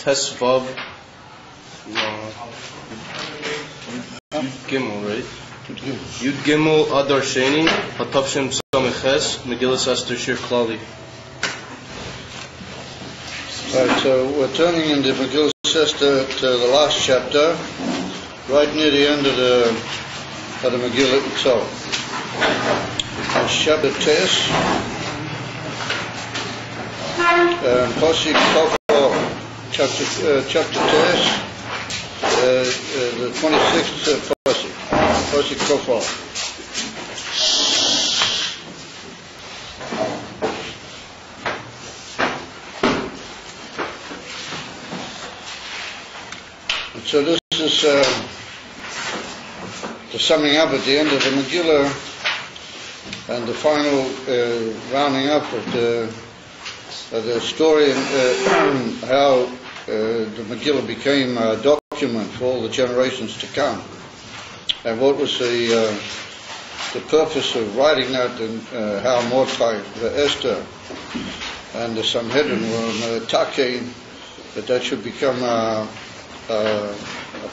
Tesvav Yud Gimel, right? Yud Gimel Adar Sheni Hatavshem Sameches Megillas Esther Shir Klali. Right, so we're turning in the Megillas Esther to the last chapter, right near the end of the Megillah itself. It's chapter Tes, Posik Kofar, chapter Tes, the 26th Posik Kofar. So this is the summing up at the end of the Megillah and the final rounding up of the story and how the Megillah became a document for all the generations to come, and what was the purpose of writing that, and how Mordechai, the Esther, and the Sanhedrin were taking that should become a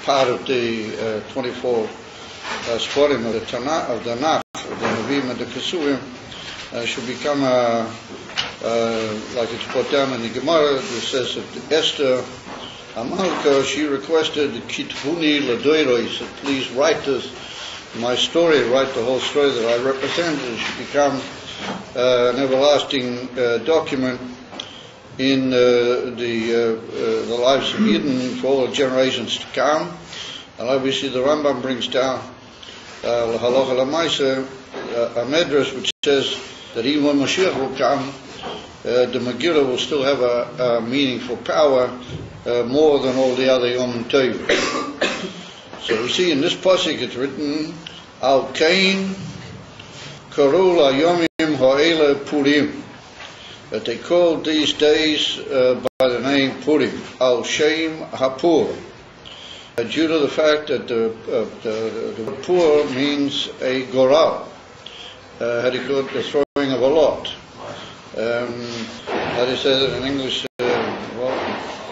part of the 24 Sforim of the Tanakh, of the Nevi'im and the Kesurim, should become like it's put down in the Gemara. It says that Esther Amalka, she requested Kitbuni Ladoiros, that please write my story, write the whole story that I represent. It should become an everlasting document in the lives of Eden for all the generations to come. And obviously the Rambam brings down Halacha L'Maisa, a medrash which says that even when Mashiach will come, the Megillah will still have a meaningful power more than all the other Yom Tov. So we see in this pasuk it's written, Al Kain Karu LaYomim Ha'ele Purim, that they called these days by the name Purim, Al Shem Hapur, due to the fact that the Pur means a goral, the throwing of a lot. How do you say that in English? Well,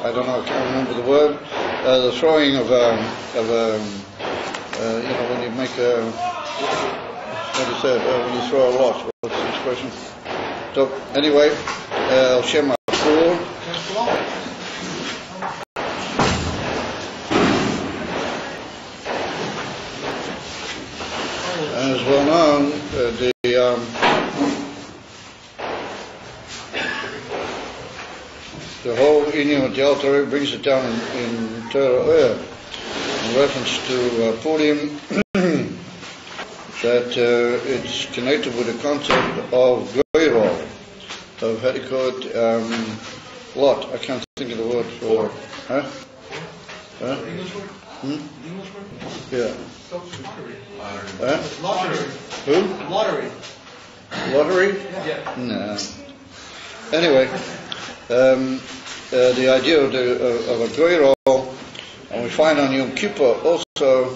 I don't know, I can't remember the word. The throwing of when you make a, how do you say it? When you throw a lot, what's the expression? So anyway, Al Shem Hapur. As well known, the whole Inyan of the Altar brings it down in Torah in reference to Purim, that it's connected with the concept of Goyrol, of how do you call it, lot. I can't think of the word for, English word? English word? Yeah. Lottery. Who? Lottery. Lottery? Yeah. No. Anyway, the idea of a goyrol, and we find on Yom Kippur also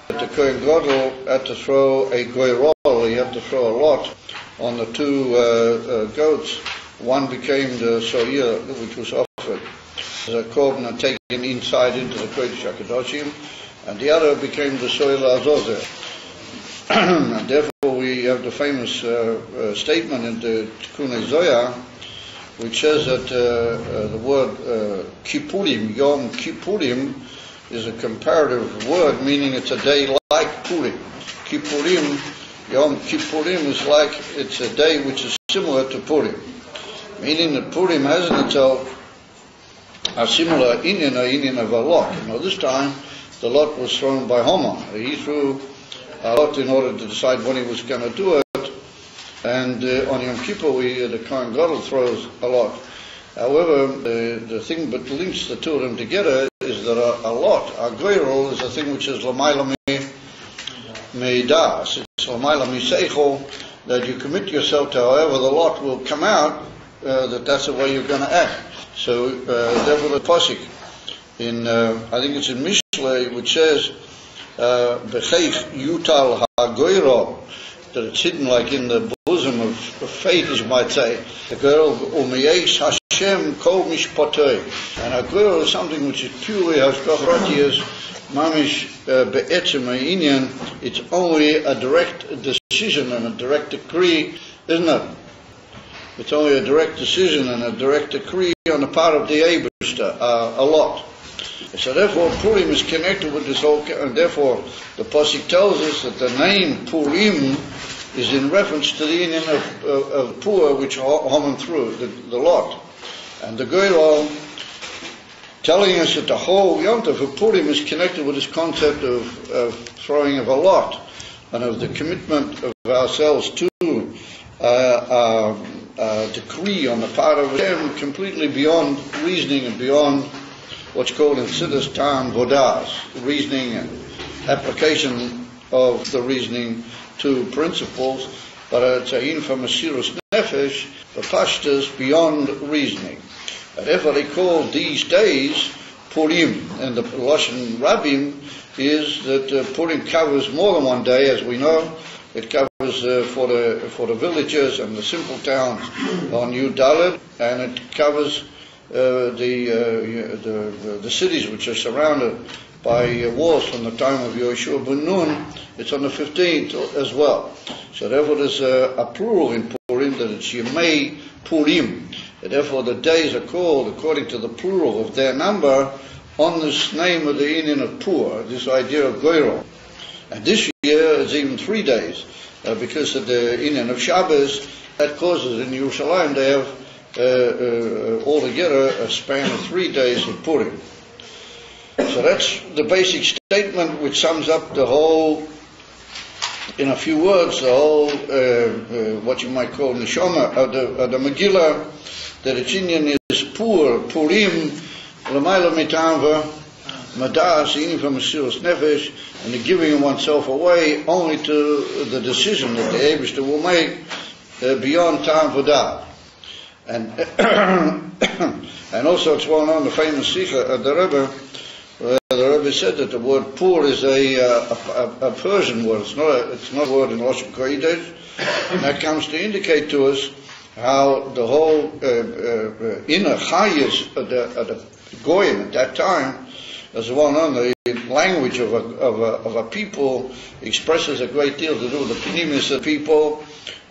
that the Kohen Gadol had to throw a goyrol. He had to throw a lot on the two goats. One became the so'ir, which was offered as a korban taken inside into the Kodesh HaKadoshim, and the other became the soil azozer. And therefore we have the famous statement in the Tikkun Zohar, which says that the word Kippurim, Yom Kippurim, is a comparative word, meaning it's a day like Purim. Kippurim, Yom Kippurim is like, it's a day which is similar to Purim, meaning that Purim has in itself a similar Inyan of a lot. This time the lot was thrown by Haman. He threw a lot in order to decide when he was going to do it, and on Yom Kippur the Kohen Gadol throws a lot. However, the thing that links the two of them together is that a lot, a goyrol, is a thing which is l'mayla me'das. It's l'mayla miseichel, that you commit yourself to however the lot will come out, that's the way you're going to act. So therefore the pasuk in I think it's in Mishlei, which says B'cheich yutal hagoyrol, that it's hidden like in the bosom of fate, as you might say. The girl, Umeyesh Hashem Kol Mishpatei. And a girl is something which is purely Hashgachas Mamish Be'etzem Ha'inyan. It's only a direct decision and a direct decree, isn't it? It's only a direct decision and a direct decree on the part of the Eibishter, a lot. So therefore Purim is connected with this whole, and therefore the Pasuk tells us that the name Purim is in reference to the union of Pur, which Haman threw, the lot. And the Goyrol telling us that the whole Yontif of Purim is connected with this concept of throwing of a lot, and of the commitment of ourselves to a decree on the part of Hashem completely beyond reasoning and beyond what's called in Siddur Tam Vodas, reasoning and application of the reasoning to principles, but it's a from Mesirus Nefesh, the Pashtas beyond reasoning. And therefore they call these days Purim, and the Lashon Rabbim is that Purim covers more than one day, as we know. It covers for the villages and the simple towns on Yud Daled, and it covers the cities which are surrounded by walls from the time of Yoshua ben Nun. It's on the 15th as well. So therefore there's a plural in Purim, that it's Yemei Purim. And therefore the days are called according to the plural of their number on this name of the Inyan of Pur, this idea of Goyrol. And this year it's even 3 days, because of the Inyan of Shabbos. That causes in Yerushalayim they have altogether a span of 3 days of Purim. So that's the basic statement which sums up the whole, in a few words, the whole, what you might call Neshama of the Megillah, that its Inyan is Purim, L'mayla Mitanva, Madas, Ini from Mesirus Nefesh, and the giving of oneself away only to the decision that the Eibishter will make beyond Tam Vodah. And also it's well known, the famous Sikha of the Rebbe, the Rebbe said that the word Pur is a Persian word. It's not a word in Lashon Kodesh, and that comes to indicate to us how the whole inner chayas of the Goyim at that time, as well known, the language of a people expresses a great deal to do with the pnimis of people,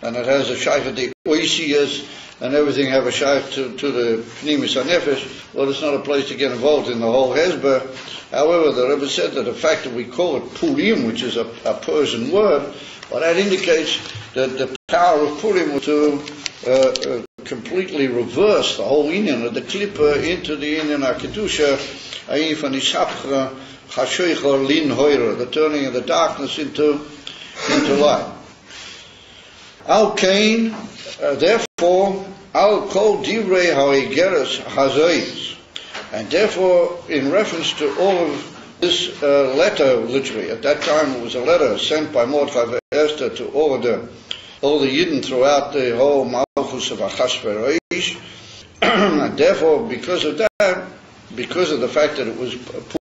and it has a shaykh of the oisiyas, and everything have a shaykh to the pnimis hanefesh. Well, it's not a place to get involved in the whole hezbollah. However, the Rebbe said that the fact that we call it Purim, which is a Persian word, well, that indicates that the power of Purim to completely reverse the whole inyan of the klippa into the inyan HaKedusha, the turning of the darkness into light. Al Kain, therefore, Al Kol Divrei HaIgeres Hazayis, and therefore, in reference to all of this letter, literally, at that time it was a letter sent by Mordechai Esther to all the Yidden throughout the whole Malchus of Achashverosh, and therefore, because of that, because of the fact that it was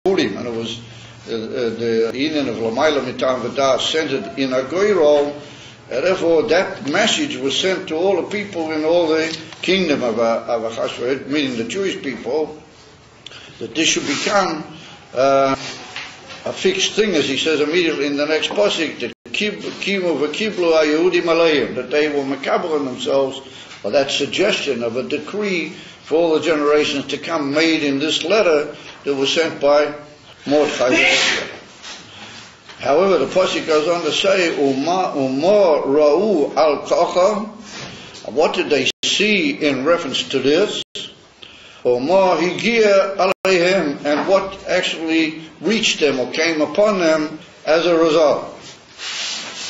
Purim, and it was the Inyan of L'mayla Mitam V'dah centered in a Goyrol, therefore that message was sent to all the people in all the kingdom of Achashverosh, meaning the Jewish people, that this should become a fixed thing, as he says immediately in the next pasuk, that that they will makabel on themselves, or that suggestion of a decree for all the generations to come, made in this letter that was sent by Mordechai. However, the pasuk goes on to say, Umar ra'u al kacha. What did they see in reference to this? Umar higia aleihem, and what actually reached them or came upon them as a result.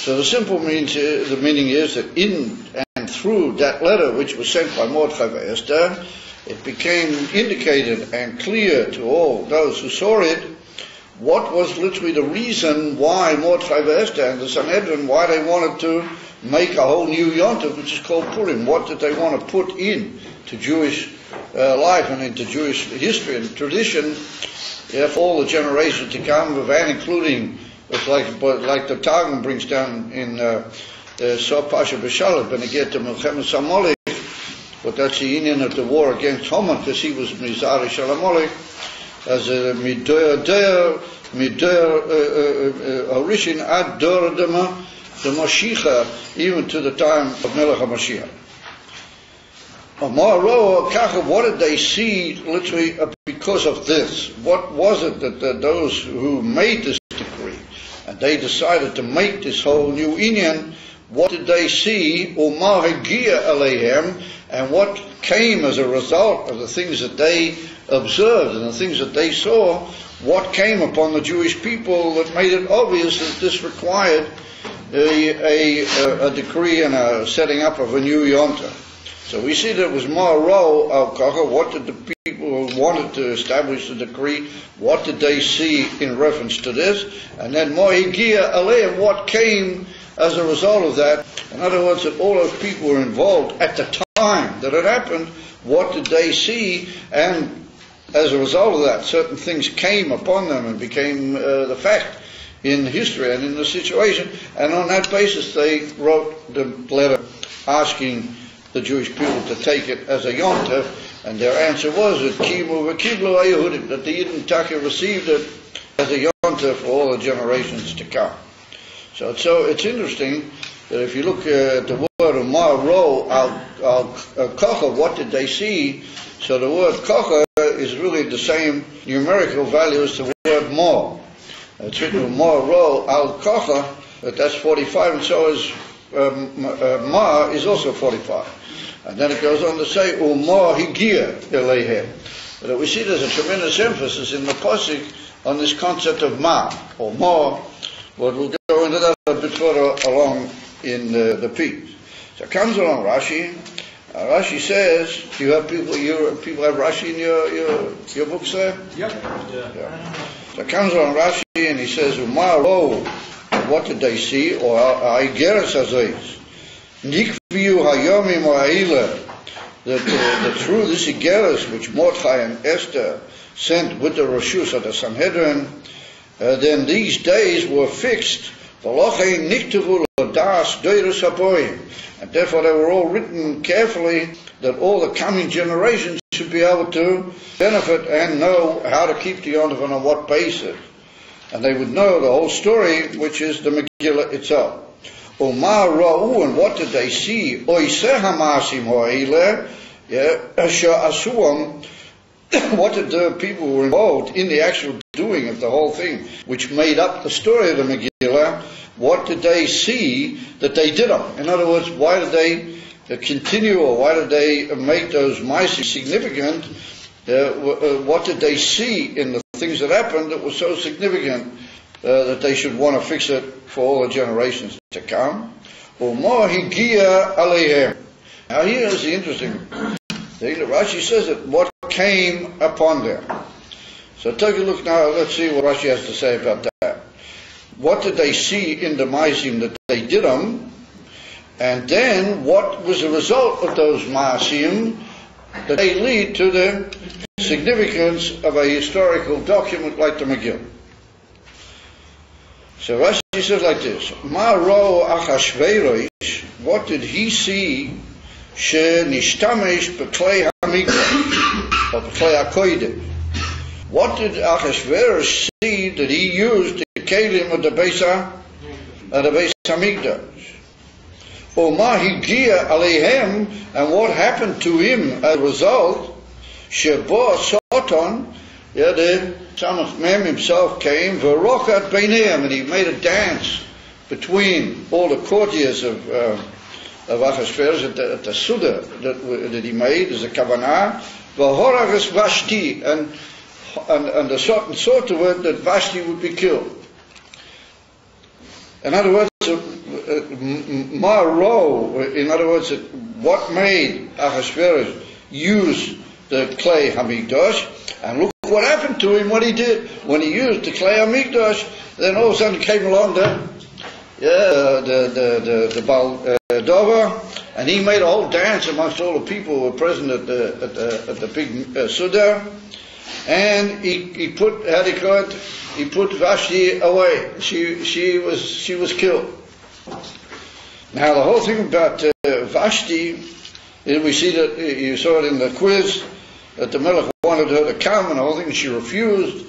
So the simple meaning is that in and through that letter which was sent by Mordechai Esther, it became indicated and clear to all those who saw it what was literally the reason why Mordechai Esther and the Sanhedrin, why they wanted to make a whole new Yontif, which is called Purim. What did they want to put in to Jewish life and into Jewish history and tradition, for all the generations to come, and including, it's like the Targum brings down in saw Pasha B'Shalach, when he get to Milchemes HaMolech, but that's the union of the war against Haman, because he was Mizari Shalamolech, as a Midoyer Orishin ad Dor the Mashiach, even to the time of Melech HaMashiach. What did they see literally because of this? What was it that those who made this decree, and they decided to make this whole new union, what did they see? Umar Hagia Aleihem, and what came as a result of the things that they observed and the things that they saw, what came upon the Jewish people that made it obvious that this required a decree and a setting up of a new yonta. So we see that it was Ma'aro al-Kacha. What did the people who wanted to establish the decree, what did they see in reference to this? And then Mo'igia Aleim, what came as a result of that? In other words, that all those people were involved at the time that it happened, what did they see? And as a result of that, certain things came upon them and became the fact in history and in the situation. And on that basis, they wrote the letter asking the Jewish people to take it as a yontif, and their answer was that Kimu v'Kiblu Yehudim, that the Yidden Taka received it as a yontif for all the generations to come. So it's interesting that if you look at the word of Ma'aro al-Kocha, what did they see? So the word Kocha is really the same numerical value as the word Ma. It's written Ma'aro al-Kocha, but that's 45, and so is Ma is also 45. And then it goes on to say, Umar Higia Eleihem. But we see there's a tremendous emphasis in the Pasuk on this concept of Ma, or Ma, but we'll go into that a bit further along in the piece. So it comes along Rashi. Rashi says, do you have people have Rashi in your books there? Yep. Yeah. So it comes along Rashi and he says, Umar Lo, what did they see? Or Aigeres Azeis. Nikviu Hayomim Ha'ila, that through this Igeres which Mordechai and Esther sent with the Roshus of the Sanhedrin, then these days were fixed, and therefore they were all written carefully that all the coming generations should be able to benefit and know how to keep the Yontif and on what basis. And they would know the whole story, which is the Megillah itself. Umar Ra'u, and what did they see? What did the people who were involved in the actual doing of the whole thing, which made up the story of the Megillah, what did they see that they did them? In other words, why did they continue, or why did they make those ma'asim significant? What did they see in the things that happened that was so significant that they should want to fix it for all the generations to come? Umar Higia Aleihem. Now here is the interesting thing. Rashi says that what came upon them. So take a look now, let's see what Rashi has to say about that. What did they see in the ma'asim that they did them? And then what was the result of those ma'asim that they lead to the significance of a historical document like the Megillah? So Rashi says like this: Ma'ro Achashverosh, what did he see? She nishtamesh beklei hamikdash, or beklei hakodesh. What did Achashverosh see that he used the kelim of the Beis Hamikdash? Umar Higia Aleihem, and what happened to him as a result? Sheba Satan, the son of Mem himself came, Verokat Beineim, and he made a dance between all the courtiers of Achashverosh at the Suda that he made as a kavanah, Vahoragas Vashti, and the Satan saw to it that Vashti would be killed. In other words, Ma'aro, in other words, what made Achashverosh use the clay Hamikdash, and look what happened to him, what he did. When he used the clay Hamikdash, then all of a sudden came along the Baal Dover, and he made a whole dance amongst all the people who were present at the big Suda, and he put Vashti away. She was killed. Now the whole thing about Vashti, we see that you saw it in the quiz that the Melech wanted her to come, and the whole thing she refused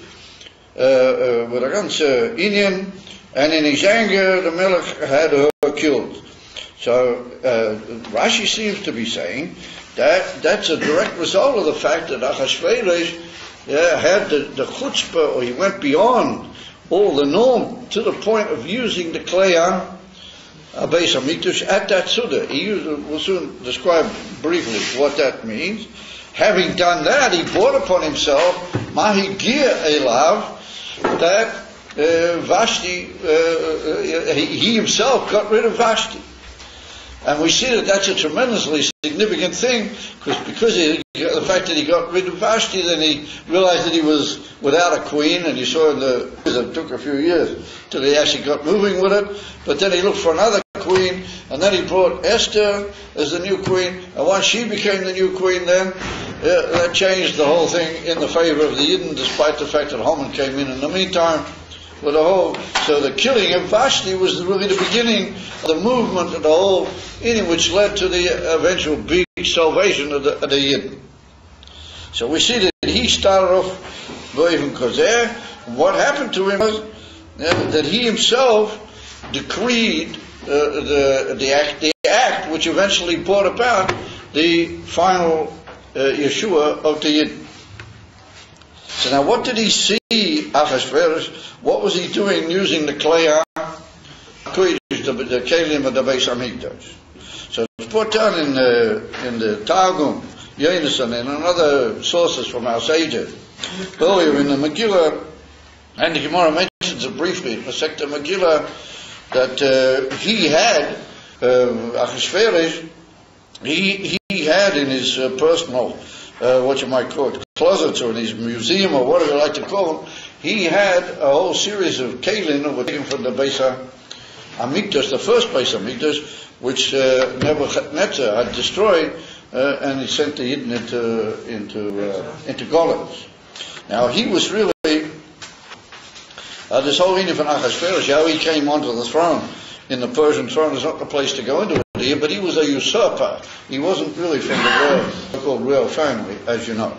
with a ganze Inyan, and in his anger the Melech had her killed. So Rashi seems to be saying that that's a direct result of the fact that Achashverosh had the chutzpah, or he went beyond all the norm to the point of using the kleya Beis Hamikdash at that Suda. We'll soon describe briefly what that means. Having done that, he brought upon himself Mahigir Elav, that Vashti, he himself got rid of Vashti. And we see that that's a tremendously significant thing, because the fact that he got rid of Vashti, then he realized that he was without a queen, and you saw it took a few years till he actually got moving with it, but then he looked for another queen, and then he brought Esther as the new queen, and once she became the new queen, then that changed the whole thing in the favor of the Yidden, despite the fact that Haman came in the meantime. So the killing of Vashti was really the beginning of the movement of the whole thing, which led to the eventual big salvation of the Yidden. So we see that he started off Goyim Kozer. What happened to him was that he himself decreed the act which eventually brought about the final Yeshua of the Yidden. So now what did he see, Achashverosh? What was he doing using the kleya, the kelim of the Beis Hamikdash? So it's brought down in the Targum, Yonasan, and other sources from our sages. Earlier in the Megillah, and the Gemara mentions it briefly, in the Masechta Megillah, that he had, Achashverosh, he had in his personal, what you might call it, closets, or in his museum, or whatever you like to call them, he had a whole series of kelim that were taken from the Beis Hamikdash, the first Beis Hamikdash, which Nebuchadnezzar had destroyed, and he sent the Yidden into Golans. Now he was really this whole Inyan von Achashverosh, how he came onto the throne in the Persian throne is not the place to go into it here, but he was a usurper. He wasn't really from the so-called royal family, as you know.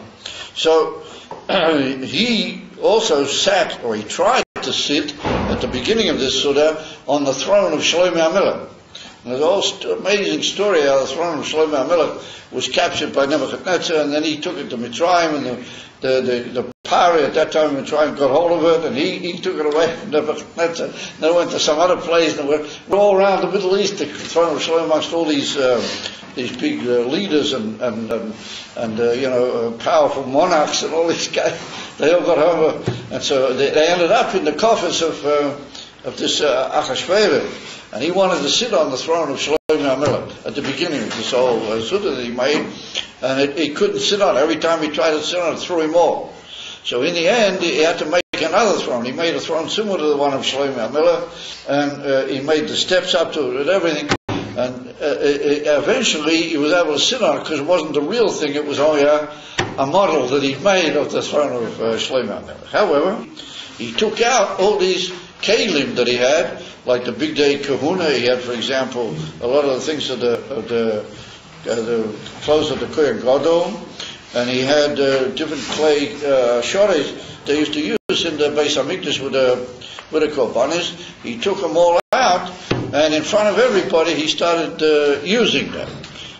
So he also sat, or he tried to sit, at the beginning of this Suda, on the throne of Shlomo HaMelech. And there's a whole amazing story how the throne of Shlomo HaMelech was captured by Nebuchadnezzar, and then he took it to Mitzrayim, and the Pari at that time in Mitzrayim got hold of it, and he took it away from Nebuchadnezzar. Then it went to some other place, and we're all around the Middle East, the throne of Shlomo, amongst all these big leaders and powerful monarchs and all these guys. They all got home, and so they ended up in the coffers of this Achashverosh, and he wanted to sit on the throne of Shlomo HaMelech at the beginning of this whole Suda that he made, and he couldn't sit on it. Every time he tried to sit on it, it threw him off. So in the end, he had to make another throne. He made a throne similar to the one of Shlomo HaMelech, and he made the steps up to it and everything. And eventually he was able to sit on it, because it wasn't the real thing, it was only a model that he'd made of the throne of Shlomo HaMelech. However, he took out all these kelim that he had, like the big day kahuna. He had, for example, a lot of the things of the clothes of the Kohen Gadol, and he had different clay shores they used to use in the Beis Hamikdash with the korbanos. He took them all out, and in front of everybody he started using them.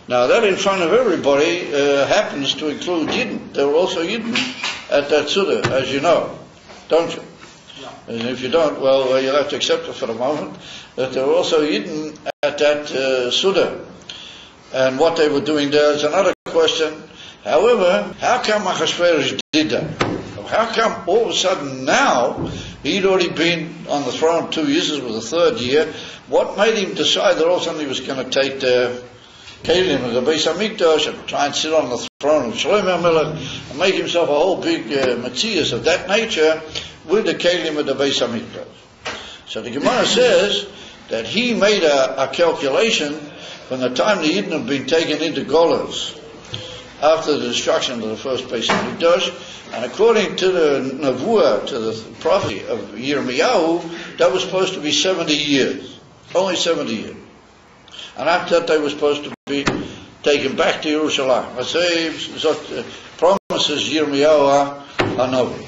Now that in front of everybody happens to include Yidden. There were also Yidden at that Suda, as you know, don't you? And if you don't, well, you'll have to accept it for the moment, that there were also Yidden at that Suda. And what they were doing there is another question. However, how come Achashverosh did that? How come all of a sudden now, he'd already been on the throne 2 years, this was the third year, what made him decide that all of a sudden he was going to take the kelim of the Beis Hamikdash and try and sit on the throne of Shlomo HaMelech and make himself a whole big Matthias of that nature with the kelim of the Beis Hamikdash? So the Gemara says that he made a calculation from the time the Yidden had been taken into Golos after the destruction of the first Beis Hamikdash, and according to the Nevuah, to the prophecy of Yirmiyahu, that was supposed to be 70 years, only 70 years. and after that they were supposed to be taken back to Yerushalayim. Promises Yirmiyahu Hanavi.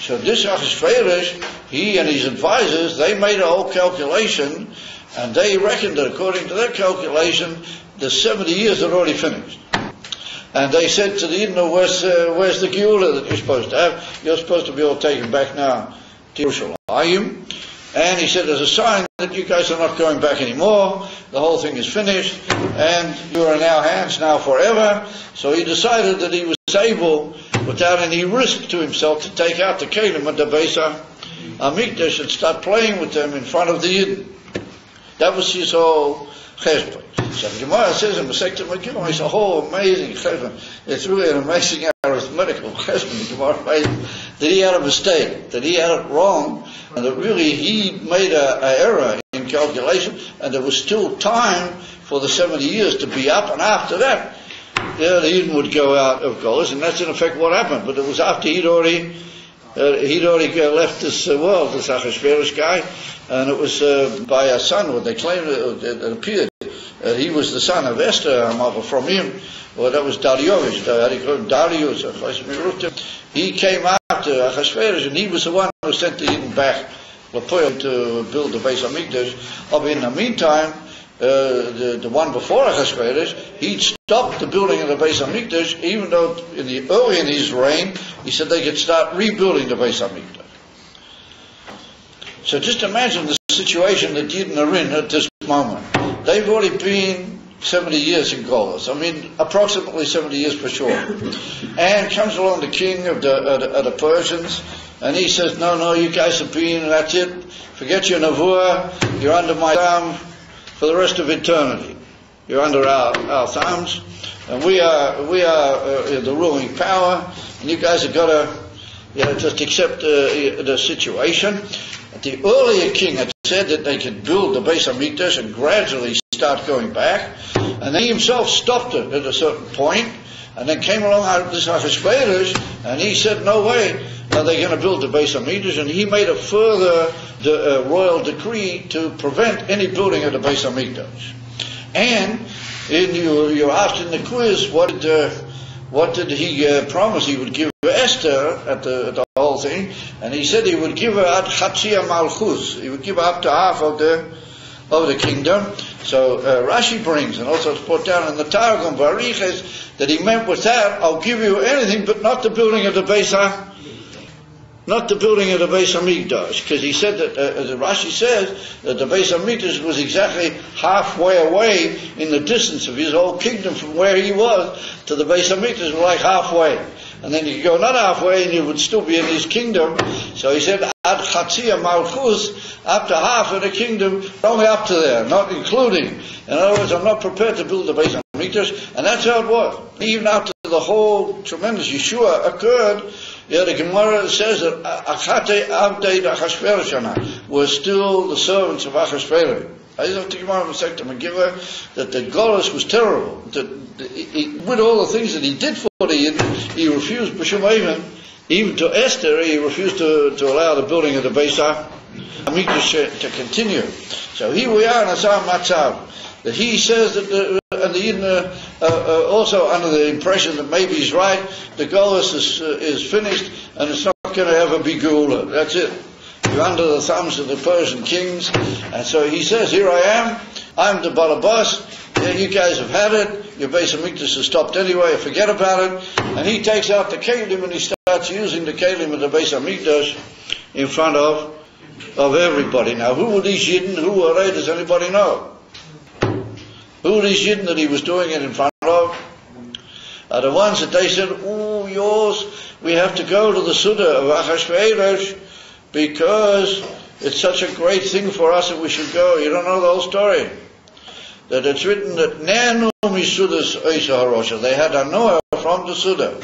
So this Achashverosh, he and his advisors, they made a whole calculation, and they reckoned that according to their calculation, the 70 years had already finished. And they said to the Yidden, where's the Geula that you're supposed to have? You're supposed to be all taken back now to Yerushalayim. And he said, there's a sign that you guys are not going back anymore. The whole thing is finished, and you are in our hands now forever. So he decided that he was able, without any risk to himself, to take out the Kelim and the Beis HaMikdash and start playing with them in front of the Yidden. That was his whole cheshbon. So the Gemara says in SHK Megillas, it's a whole amazing cheshbon. It's really an amazing arithmetical cheshbon. The Gemara made that he had a mistake, that he had it wrong, and that really he made an error in calculation, and there was still time for the 70 years to be up, and after that, the Yidden would go out of Golos, and that's in effect what happened. But it was after he'd already left this world, this Achashverosh guy, and it was by a son, what they claimed, it appeared that he was the son of Esther, from him. Well, that was Darius. He came after Achashverosh, and he was the one who sent the Yidden back to build the Beis HaMikdash. But in the meantime, the one before Achashverosh, he'd stopped the building of the Beis HaMikdash, even though early in his reign, he said they could start rebuilding the Beis HaMikdash. So just imagine the situation that Yidden are in at this moment. They've already been 70 years in Golos. I mean, approximately 70 years for sure. And comes along the king of the Persians, and he says, no, you guys have been, and that's it. Forget your Nevuah, you're under my thumb for the rest of eternity. You're under our thumbs, and we are the ruling power, and you guys have got to just accept the situation. The earlier king had said that they could build the Beis HaMikdash and gradually start going back, and then he himself stopped it at a certain point, and then came along this Achashverosh, and he said, no way, they're going to build the Beis HaMikdash, and he made a further royal decree to prevent any building of the Beis HaMikdash. And you asked in the quiz, what did he promise? He would give Esther at the whole thing, and he said he would give her at Chatzia Malchus. He would give her up to half of the kingdom. So Rashi brings, and also it's put down in the Targum Bariches, that he meant with that, I'll give you anything, but not the building of the Beis HaMikdash, because he said that, as Rashi says, that the Beis HaMikdash was exactly halfway away in the distance of his whole kingdom from where he was to the Beis HaMikdash, was like halfway. And then you go not halfway and you would still be in his kingdom. So he said, Ad Chatzia Malchus, up to half of the kingdom, only up to there, not including. In other words, I'm not prepared to build the Beis HaMikdash, and that's how it was. Even after the whole tremendous Yeshua occurred, the Gemara says that Achate Avdei Achashverosh were still the servants of Achashverosh. I just have to Gemara SHK Megillas that the Golos was terrible. With all the things that he did for the Yidden, he refused b'shum even to Esther, he refused to allow the building of the Beis HaMikdash to continue. So here we are in a Matzav that he says that the Yidden are also under the impression that maybe he's right, the Golos is finished, and it's not going to ever be Geula. That's it. You're under the thumbs of the Persian kings, and so he says, here I am, I'm the Balabas, you guys have had it, your Beis HaMikdash has stopped anyway, forget about it, and he takes out the Kelim and he starts using the Kelim of the Beis HaMikdash in front of everybody. Now, who were these Yidden? Who were they? Does anybody know? Who were these Yidden that he was doing it in front of? Are the ones that they said, oh, yours, we have to go to the Suda of Achashverosh because it's such a great thing for us that we should go. You don't know the whole story. That it's written that Nenu Misudas Oisa Harosha. They had a Noah from the Suda.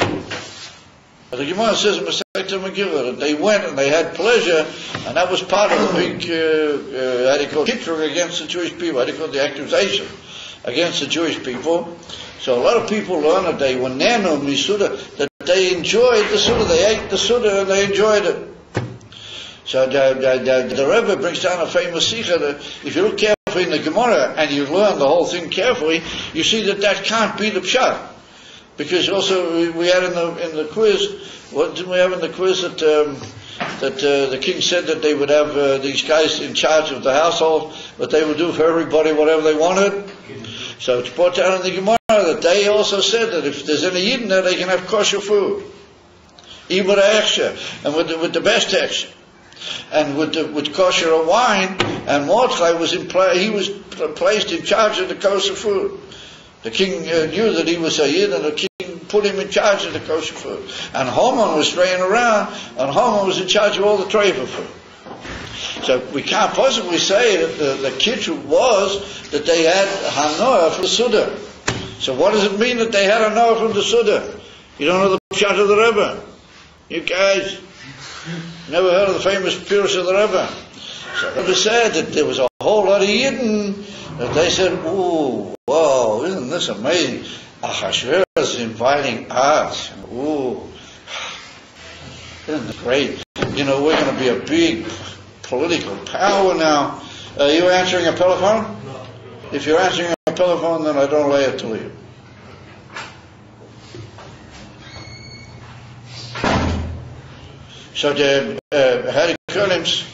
The Gemara says in SHK Megillas that they went and they had pleasure, and that was part of the big, how do you call it, kitrug against the Jewish people, how do you call it, the accusation against the Jewish people. So a lot of people learn that they were Nenu Misuda, that they enjoyed the Suda, they ate the Suda and they enjoyed it. So the Rebbe brings down a famous sikha that if you look carefully carefully in the Gemara and you learn the whole thing carefully, you see that can't be the pshat. Because also we had in the quiz, what didn't we have in the quiz that the king said that they would have these guys in charge of the household, but they would do for everybody whatever they wanted. So it's brought down in the Gemara that they also said that if there's any Yidden there, they can have kosher food, even with the and with the best extra, and with kosher wine. And Mordechai was he was placed in charge of the kosher food. The king knew that he was a Yid, and the king put him in charge of the kosher food. And Haman was straying around, and Haman was in charge of all the treifa food. So we can't possibly say that the kitrut was that they had hanoah from the Suda. So what does it mean that they had hanoah from the Suda? You don't know the pshat of the Rebbe? You guys never heard of the famous Pirush of the Rebbe? So the Rebbe said that there was a whole lot of Yidden that they said, ooh, wow, isn't this amazing? Achashverosh is inviting us. Ooh, isn't it great? You know, we're going to be a big political power now. Are you answering a telephone? No. If you're answering a telephone, then I don't lay it to you. So the Harikonims,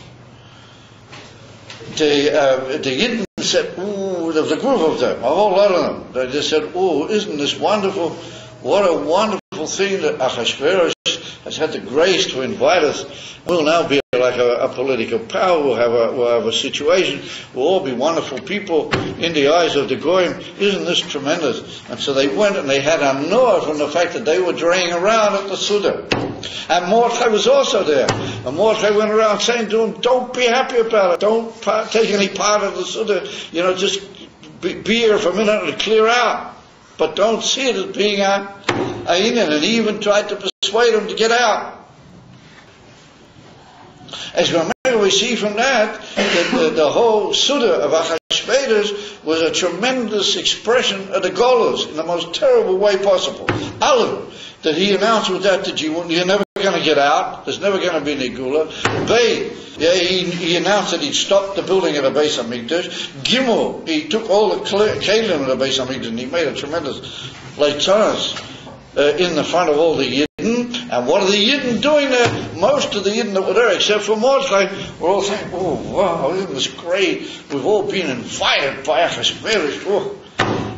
the Yidden said, ooh, there was a group of them, a whole lot of them. They just said, ooh, isn't this wonderful? What a wonderful thing that Achashverosh has had the grace to invite us. We'll now be like a political power. We'll have a situation. We'll all be wonderful people in the eyes of the Goyim. Isn't this tremendous? And so they went and they had hanoah from the fact that they were draying around at the Suda. And Mordechai was also there. And Mordechai went around saying to him, don't be happy about it. Don't take any part of the Suda. You know, just be here for a minute and clear out. But don't see it as being a Inyan. And he even tried to persuade him to get out. As we see from that the whole Suda of Achashverosh was a tremendous expression of the Golos in the most terrible way possible. Aleph, that he announced with that you're never going to get out, there's never going to be Negula. Bey, he announced that he'd stopped the building of the Beis HaMikdash. Gimel, he took all the kelim of the Beis HaMikdash and he made a tremendous leitanos in the front of all the Yidden. And what are the Yidden doing there? Most of the Yidden that were there, except for Mordechai, were all saying, oh, wow, isn't this great? We've all been invited by Achashverosh. Oh,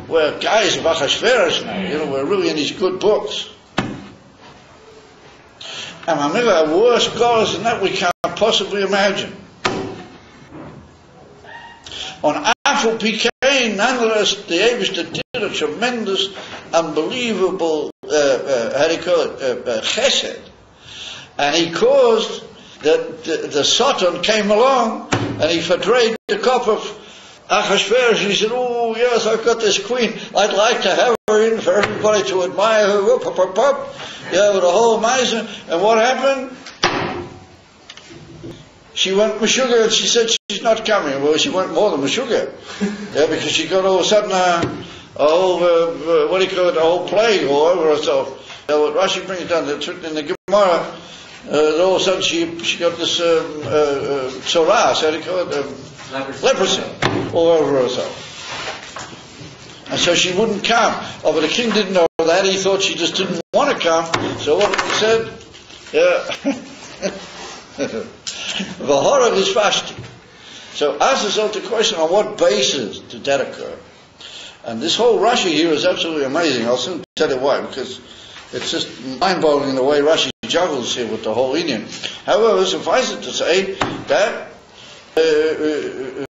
we're guys of Achashverosh now. You know, we're really in these good books. And I never have worse gods than that we can't possibly imagine. On Afal Pikain, nonetheless, the Eibishter did a tremendous, unbelievable, chesed. And he caused that the Satan came along and he portrayed the cup of Achashverosh. He said, oh yes, I've got this queen. I'd like to have her in for everybody to admire her. Whoop, whoop, whoop, whoop. Yeah, with a whole miser. And what happened? She went Meshuggah and she said she's not coming. Well, she went more than Meshuggah. Yeah, because she got all of a sudden a whole, what do you call it, a whole plague all over herself. What Rashi brings down in the Gemara, all of a sudden she got this tzoras, how do you call it? Leprosy all over herself. And so she wouldn't come. Oh, but the king didn't know that. He thought she just didn't want to come. So what he said? Yeah. V'horag is fasting. So ask yourself the question, on what basis did that occur? And this whole Rashi here is absolutely amazing. I'll soon tell you why, because it's just mind-boggling the way Rashi juggles here with the whole Indian. However, suffice it to say that the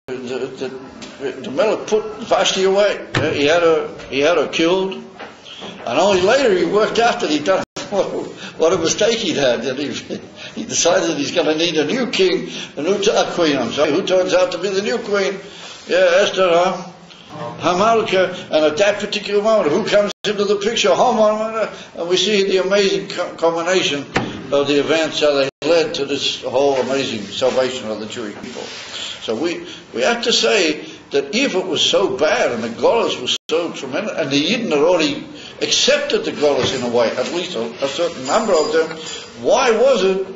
Melech put Vashti away. He had her killed, and only later he worked out that he'd done what a mistake he'd had. That he decided he's going to need a new king, a new queen. I'm sorry, who turns out to be the new queen? Yeah, Esther, Hamalka, and at that particular moment, who comes into the picture? Haman, and we see the amazing combination of the events how they led to this whole amazing salvation of the Jewish people. So we have to say that if it was so bad and the Golos was so tremendous, and the Yidden had already accepted the Golos in a way, at least a certain number of them, why was it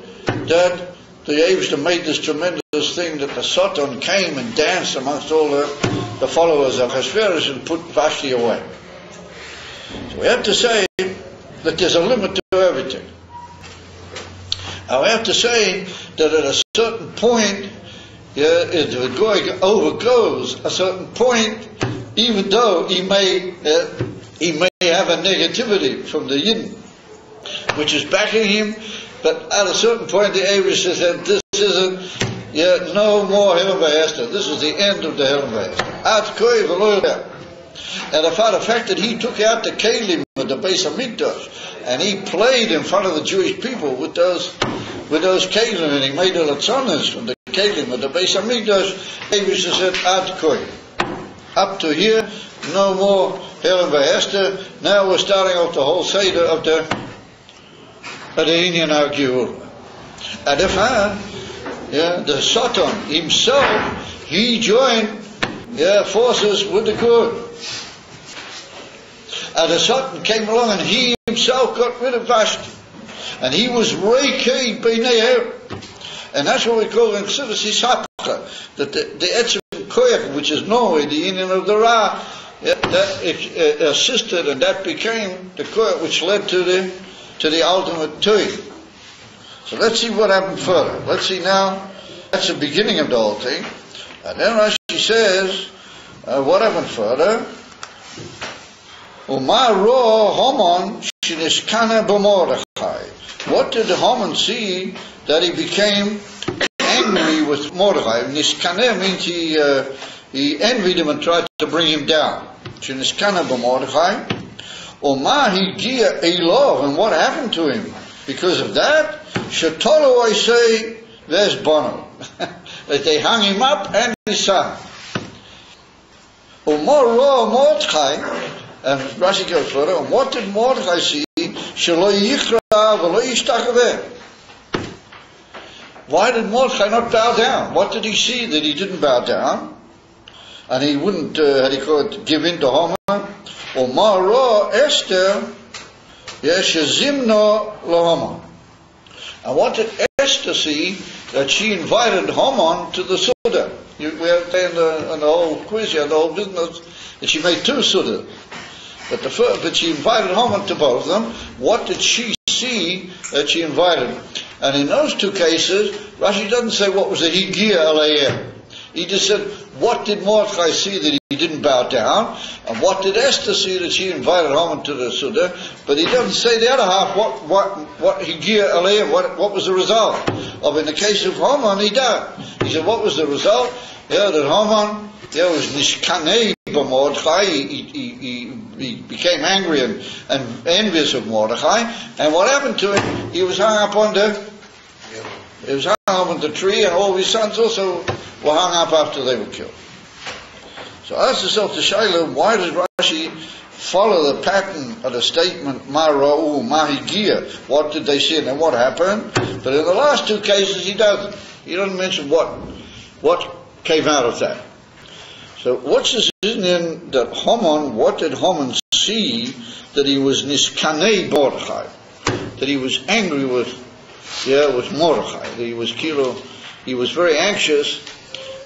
that the Eivishter made this tremendous thing that the Satan came and danced amongst all the followers of Ahasuerus and put Vashti away. So we have to say that there's a limit to everything. And we have to say that at a certain point, if the Goy overgoes a certain point, even though he may have a negativity from the Yidden, which is backing him, but at a certain point the Eivishter said, this isn't, no more Helen Esther. This is the end of the Helen Esther. And the fact that he took out the Kalim with the Beis Hamikdash, and he played in front of the Jewish people with those Kalim, and he made the Latzonas from the Kalim with the Beis Hamikdash, Eivishter said, Ad Koi. Up to here, no more Helen Esther. Now we're starting off the whole Seder of the Indian Agiyur. And if the Satan himself, he joined forces with the Kurd. And the Satan came along and he himself got rid of Vashti. And he was Reikei B'nei. And that's what we call in Chassidus Hishapcha, that the Etzem Koyach, which is normally the union of the Ra, that assisted, and that became the Koyach which led to the ultimate Tui. So let's see what happened further. Let's see now, that's the beginning of the whole thing. And then Rashi says, what happened further? Umar Ro Haman Shinishkana B'Mordechai. What did Haman see that he became angry with Mordechai? Nishkana means he envied him and tried to bring him down. Shinishkana B'Mordechai. Umar Higia Elov, and what happened to him? Because of that, Shetolo, I say, there's Bono. That they hung him up and his son. Umar Ro Mordechai. And Rashi goes further, and what did Mordechai see? Why did Mordechai not bow down? What did he see that he didn't bow down? And he wouldn't, give in to Haman? Omar Esther, Shezimno Haman. And what did Esther see? That she invited Haman to the Suda. We have to in the whole quiz here, the whole business, that she made two Sudas. But she invited Haman to both of them. What did she see that she invited? And in those two cases, Rashi doesn't say what was the Higia Alayim. He just said, what did Mordechai see that he didn't bow down? And what did Esther see that she invited Haman to the Suda? But he doesn't say the other half, what Higia Alayim, what was the result? Of in the case of Haman, he died. He said, what was the result? That Haman, was Nishkanei Mordechai, he became angry and envious of Mordechai, and what happened to him? He was hung up on the tree, and all of his sons also were hung up after they were killed. So ask yourself the Shaila, why does Rashi follow the pattern of the statement Mara'u, Mahigia? What did they see and then what happened? But in the last two cases he doesn't. He doesn't mention what came out of that. So what's this in that Haman, what did Haman see that he was Niskanei Mordechai? That he was angry with Mordechai. That he was very anxious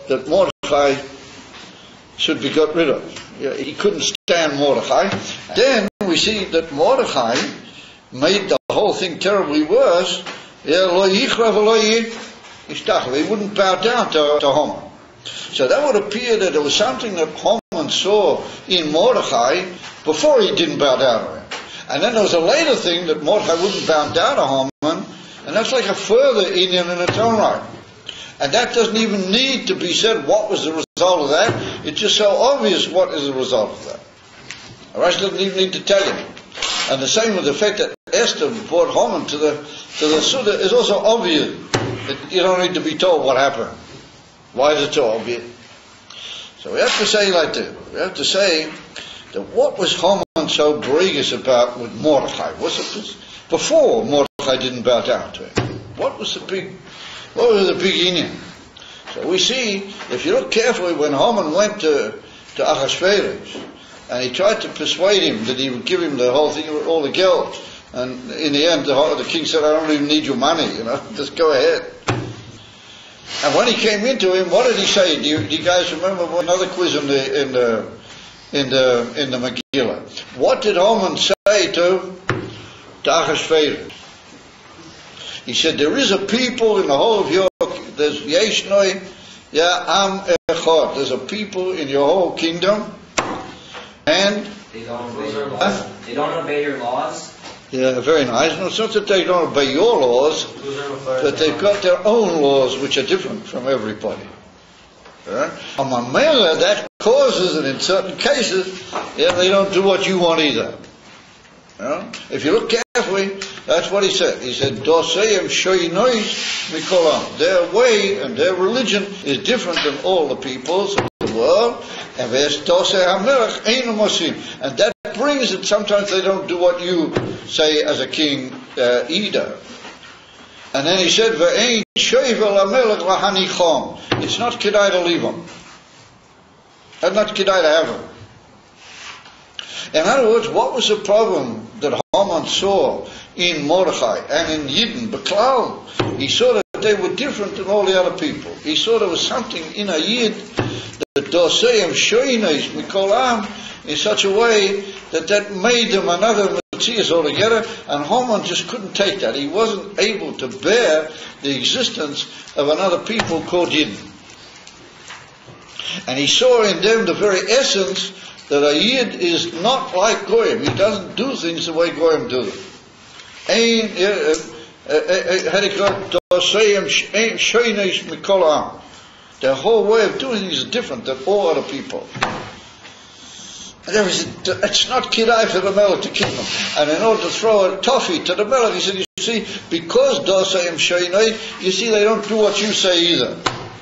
that Mordechai should be got rid of. He couldn't stand Mordechai. Then we see that Mordechai made the whole thing terribly worse. He wouldn't bow down to Haman. So that would appear that there was something that Haman saw in Mordechai before he didn't bow down to him. And then there was a later thing that Mordechai wouldn't bow down to Haman, and that's like a further Indian in its own right. And that doesn't even need to be said what was the result of that. It's just so obvious what is the result of that. Rashi doesn't even need to tell you. And the same with the fact that Esther brought Haman to the Suda is also obvious. You don't need to be told what happened. Why is it so obvious? So we have to say like this. We have to say that what was Haman so bregious about with Mordechai? Before Mordechai didn't bow down to him? What was the big union? So we see, if you look carefully, when Haman went to Ahasuerus, and he tried to persuade him that he would give him the whole thing, all the guilt, and in the end the king said, I don't even need your money, just go ahead. And when he came into him, what did he say? Do you guys remember another quiz in the Megillah? What did Haman say to Ahasuerus? He said, there is a people in the whole of your, there's Yeshnoi, Am Echad. There's a people in your whole kingdom, and they don't obey your laws. Yeah, very nice. No, it's not that they don't obey your laws, but they've got their own laws which are different from everybody. On Mamela, that causes, and in certain cases, they don't do what you want either. If you look carefully, that's what he said. He said, Doseim shoynois mikolam. Their way and their religion is different than all the peoples of the world. And that brings it, sometimes they don't do what you say as a king either. And then he said, it's not kedai to leave them. It's not kedai to have them. In other words, what was the problem that Haman saw in Mordechai and in Yidden, Beklal? He saw that they were different than all the other people. He saw there was something in a Yid that Doseim Shoineis Mikolam in such a way that made them another Matthias altogether, and Haman just couldn't take that. He wasn't able to bear the existence of another people called Yidden. And he saw in them the very essence that a Yid is not like Goyim. He doesn't do things the way Goyim do them. Their whole way of doing things is different than all other people. It's not kidai for the Melech to kill them. And in order to throw a toffee to the Melech, he said, you see, because Dosayim Shainai, you see, they don't do what you say either.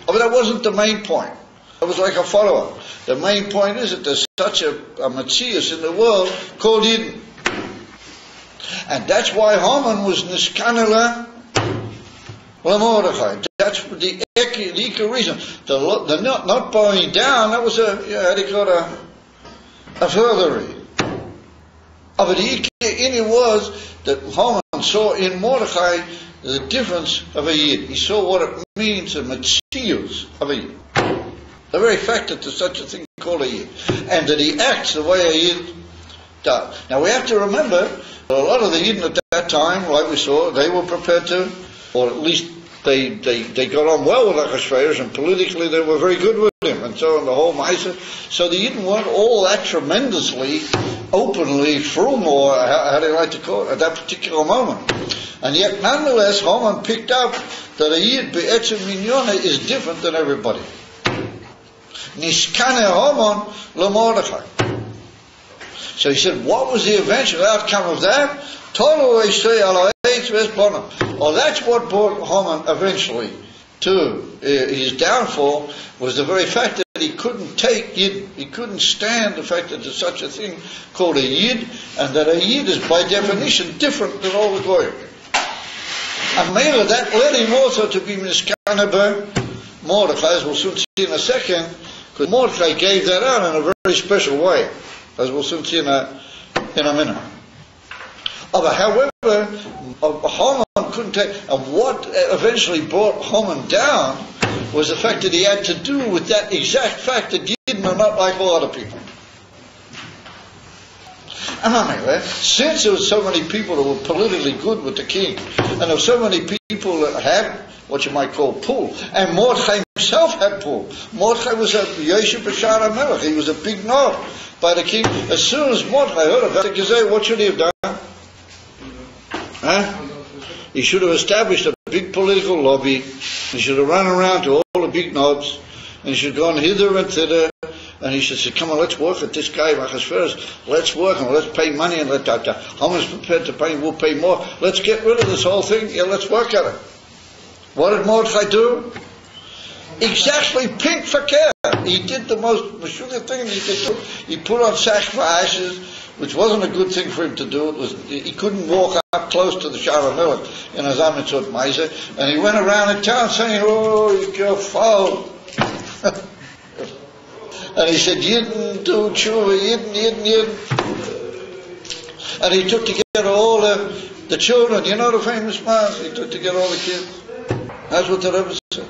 But that wasn't the main point. It was like a follow-up. The main point is that there's such a Matthias in the world called Yidden. And that's why Haman was Niskanela Lamordechai. That's the Eka reason. The not bowing down, that was a furthery. But the Eka in it was that Haman saw in Mordechai the difference of a Yid. He saw what it means, a Matthias of a Yid. The very fact that there's such a thing called a Yid, and that he acts the way a Yid does. Now we have to remember that a lot of the Yidden at that time, like we saw, they were prepared to, or at least they got on well with Ahasuerus, and politically they were very good with him, and so on the whole Maisa. So the Yidden weren't all that tremendously, openly frum, or how do you like to call it, at that particular moment. And yet nonetheless, Haman picked up that a Yid be'etzem minyona is different than everybody. Nishkane Haman LaMordechai. So he said, what was the eventual outcome of that? Oh, that's what brought Haman eventually to his downfall, was the very fact that he couldn't take Yid. He couldn't stand the fact that there's such a thing called a Yid, and that a Yid is by definition different than all the Goyim. And Mela, that led him also to be Nishkane Mordechai, as we'll soon see in a second, because Mordechai gave that out in a very special way, as we'll soon see in a minute. However, Haman couldn't take, and what eventually brought Haman down was the fact that he had to do with that exact fact that Yidden are not like all other people. And anyway, since there were so many people that were politically good with the king, and there were so many people that had what you might call pull, and Mordechai himself had pull. Mordechai was a Yeshiv B'Shar HaMelech. He was a big nod by the king. As soon as Mordechai heard about the Gezeh, what should he have done? He should have established a big political lobby. He should have run around to all the big nods, and he should have gone hither and thither, and he should say, come on, let's work at this guy, Ahasuerus. Let's work, and let's pay money, and Haman's prepared to pay, we'll pay more. Let's get rid of this whole thing. Yeah, let's work at it. What did Mordechai do? Exactly pink for care. He did the most Meshuggah thing he could do. He put on sack for ashes, which wasn't a good thing for him to do. He couldn't walk up close to the Shar HaMelech in his Amitzot Maisa, and he went around in town saying, oh, you're foul. And he said, Yidden do tshuva, Yidden. And he took together all the children, you know the famous mass, he took together all the kids. That's what the Rebbe said.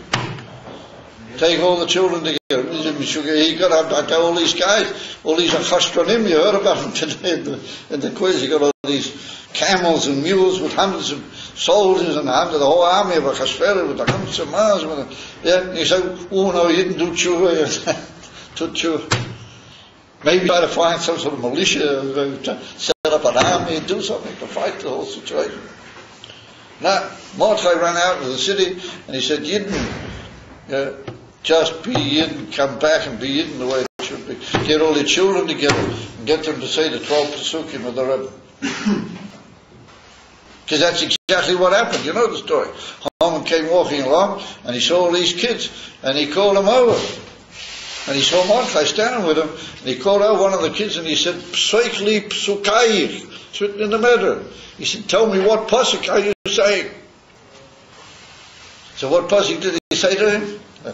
Take all the children together. He got up to all these guys, all these chastronim, you heard about them today in the quiz. He got all these camels and mules with hundreds of soldiers and the whole army of Achashverosh with hundreds of miles. Yeah, he said, oh no, he didn't do tshuva. Maybe try to find some sort of militia, set up an army, do something to fight the whole situation. Now, Mordechai ran out of the city and he said, Yidden, just be Yidden, come back and be Yidden the way it should be. Get all your children together and get them to say the 12 Pesukim of the Rebbe. Because that's exactly what happened. You know the story. Haman came walking along and he saw all these kids and he called them over. And he saw Mordechai standing with him and he called out one of the kids and he said, Psoikli Psukayich. It's written in the Medrash. He said, tell me what pasuk are you saying? So what pasuk did he say to him? I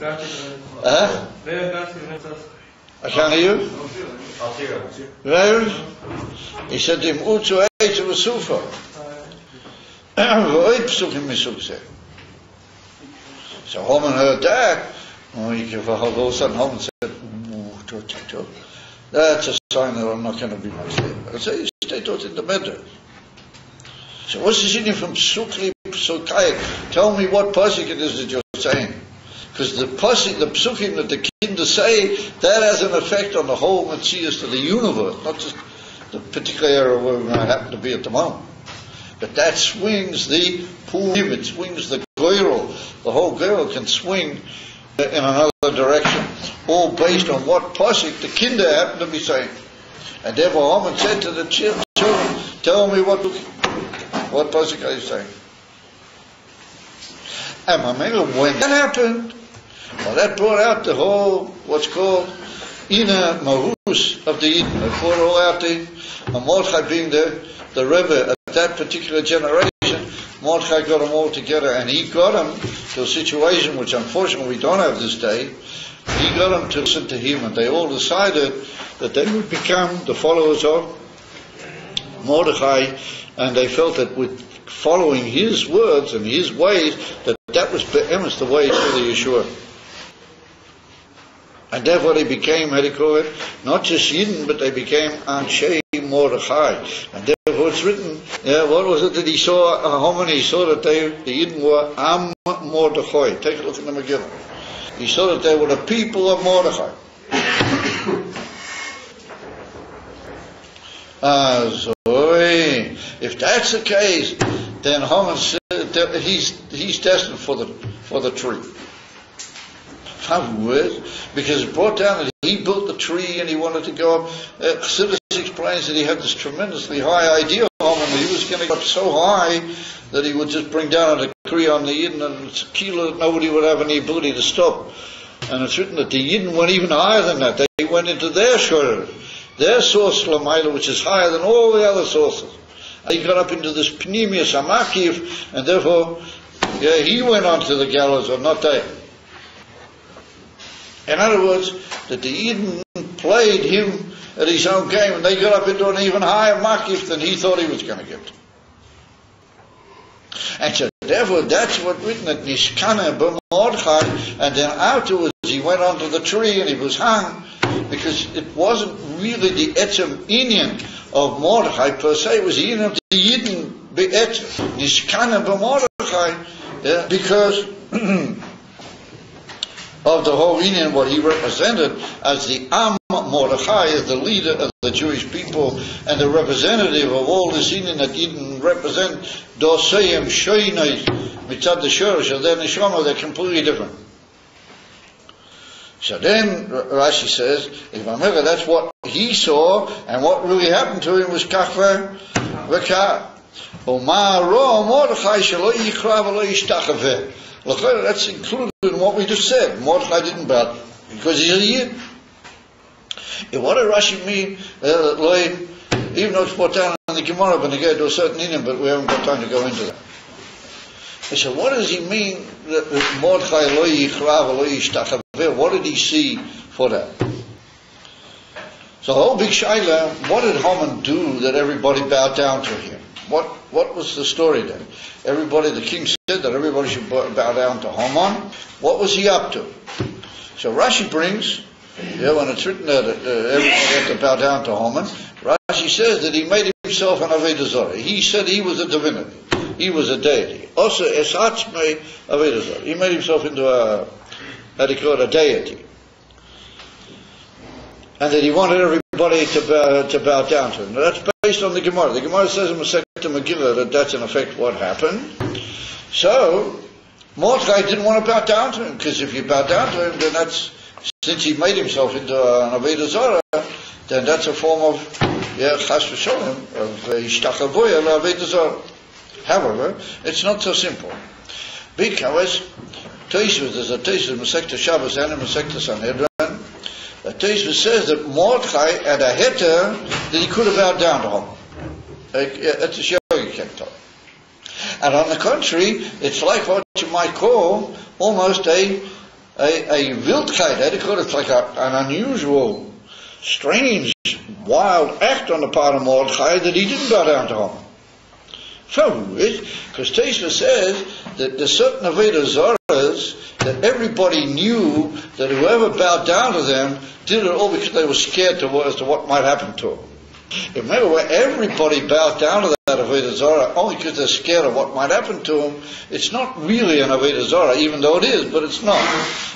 can't hear you. Well, he said to him, Utsu Eitzu V'Sufa. V'Oid Psukim Misukse. So Haman heard that. All of a sudden Haman said, that's a sign that I'm not going to be much there. I say, stay taught in the Medrash. So what's this in from Psukli Psukayik? Tell me what pasuk it is that you're saying. Because the pasuk, the psukim that the kinder say, that has an effect on the whole Metzius of the universe, not just the particular area where we happen to be at the moment. But that swings the purim, it swings the goyrel. The whole goyrel can swing in another direction, all based on what pasuk the kinder happen to be saying. And therefore Haman said to the children, tell me what pasuk are you saying? And when that happened, well, that brought out the whole, what's called inner mahus of the Eden. It brought all out the Mordechai being the Rebbe at that particular generation. Mordechai got them all together and he got them to a situation which unfortunately we don't have this day. He got them to listen to him and they all decided that they would become the followers of Mordechai, and they felt that with following his words and his ways, that was be'emes the way to the Yeshua. And therefore they became, how do you call it, not just Yidden, but they became Anshei Mordechai. And therefore it's written, what was it that he saw, Haman, he saw that the Yidden were Am Mordechai. Take a look in the Megillah. He saw that they were the people of Mordechai. So if that's the case, then Haman said that he's destined for the tree. Because it brought down that he built the tree and he wanted to go up. Chassidus explains that he had this tremendously high idea of Haman, that he was going to go up so high that he would just bring down a decree on the Yidden and it's a kilo that nobody would have any ability to stop. And it's written that the Yidden went even higher than that. They went into their shore, their source Lamaila, which is higher than all the other sources. And he got up into this Pneumius Amakiv, and therefore he went on to the gallows, or not they. In other words, that the Eden played him at his own game and they got up into an even higher makif than he thought he was going to get. And so therefore that's what written at Nishkana b'Mordechai, and then afterwards he went onto the tree and he was hung, because it wasn't really the etzem inyan of Mordechai per se, it was the inyan of the Yidden be'etzem, Nishkana b'Mordechai, because of the whole Indian, what he represented as the Am Mordechai, as the leader of the Jewish people and the representative of all this Indian that didn't represent Doseyim Shoinai Mitzad the Shurish, and their Neshama, they're completely different. So then Rashi says, if I remember, that's what he saw, and what really happened to him was Kachva V'Ka. Omar Ro Mordechai Shelo Yikra V'Lo Yishtachaveh. Look, that's included in what we just said. Mordechai didn't bow because he's a Yid. What did Rashi mean? Even though it's brought down in the Gemara, but again to a certain inyan, but we haven't got time to go into that. He said, what does he mean that Mordechai lo yichrav lo yishtachaveh? What did he see for that? So the whole big shaila, what did Haman do that everybody bowed down to him? What was the story then? The king said that everybody should bow down to Haman. What was he up to? So Rashi brings, when it's written that everybody had to bow down to Haman, Rashi says that he made himself an Avodah Zarah. He said he was a divinity. He was a deity. Also, SHK Megillas Esther. He made himself into a deity. And that he wanted everybody to bow down to him. Now, that's based on the Gemara. The Gemara says in SHK Megillah that that's in effect what happened. So, Mordechai didn't want to bow down to him, because if you bow down to him, then that's, since he made himself into an Avodah Zarah, then that's a form of, chas v'sholem, of ishtachavoya l'Avodah Zarah. However, it's not so simple. Because, there's a Tosfos, Masechta Shabbos and a Masechta Sanhedrin, the Tosfos says that Mordechai had a heter that he could have bowed down to him. It's a shogeg. And on the contrary, it's like what you might call almost a wildkeit. It's like an unusual, strange, wild act on the part of Mordechai that he didn't bow down to him. So, because Tosfos says that there's certain Avodah Zarahs that everybody knew that whoever bowed down to them did it all because they were scared as to what might happen to them. Remember, where everybody bowed down to that Avodah Zarah only because they're scared of what might happen to them, it's not really an Avodah Zarah, even though it is, but it's not.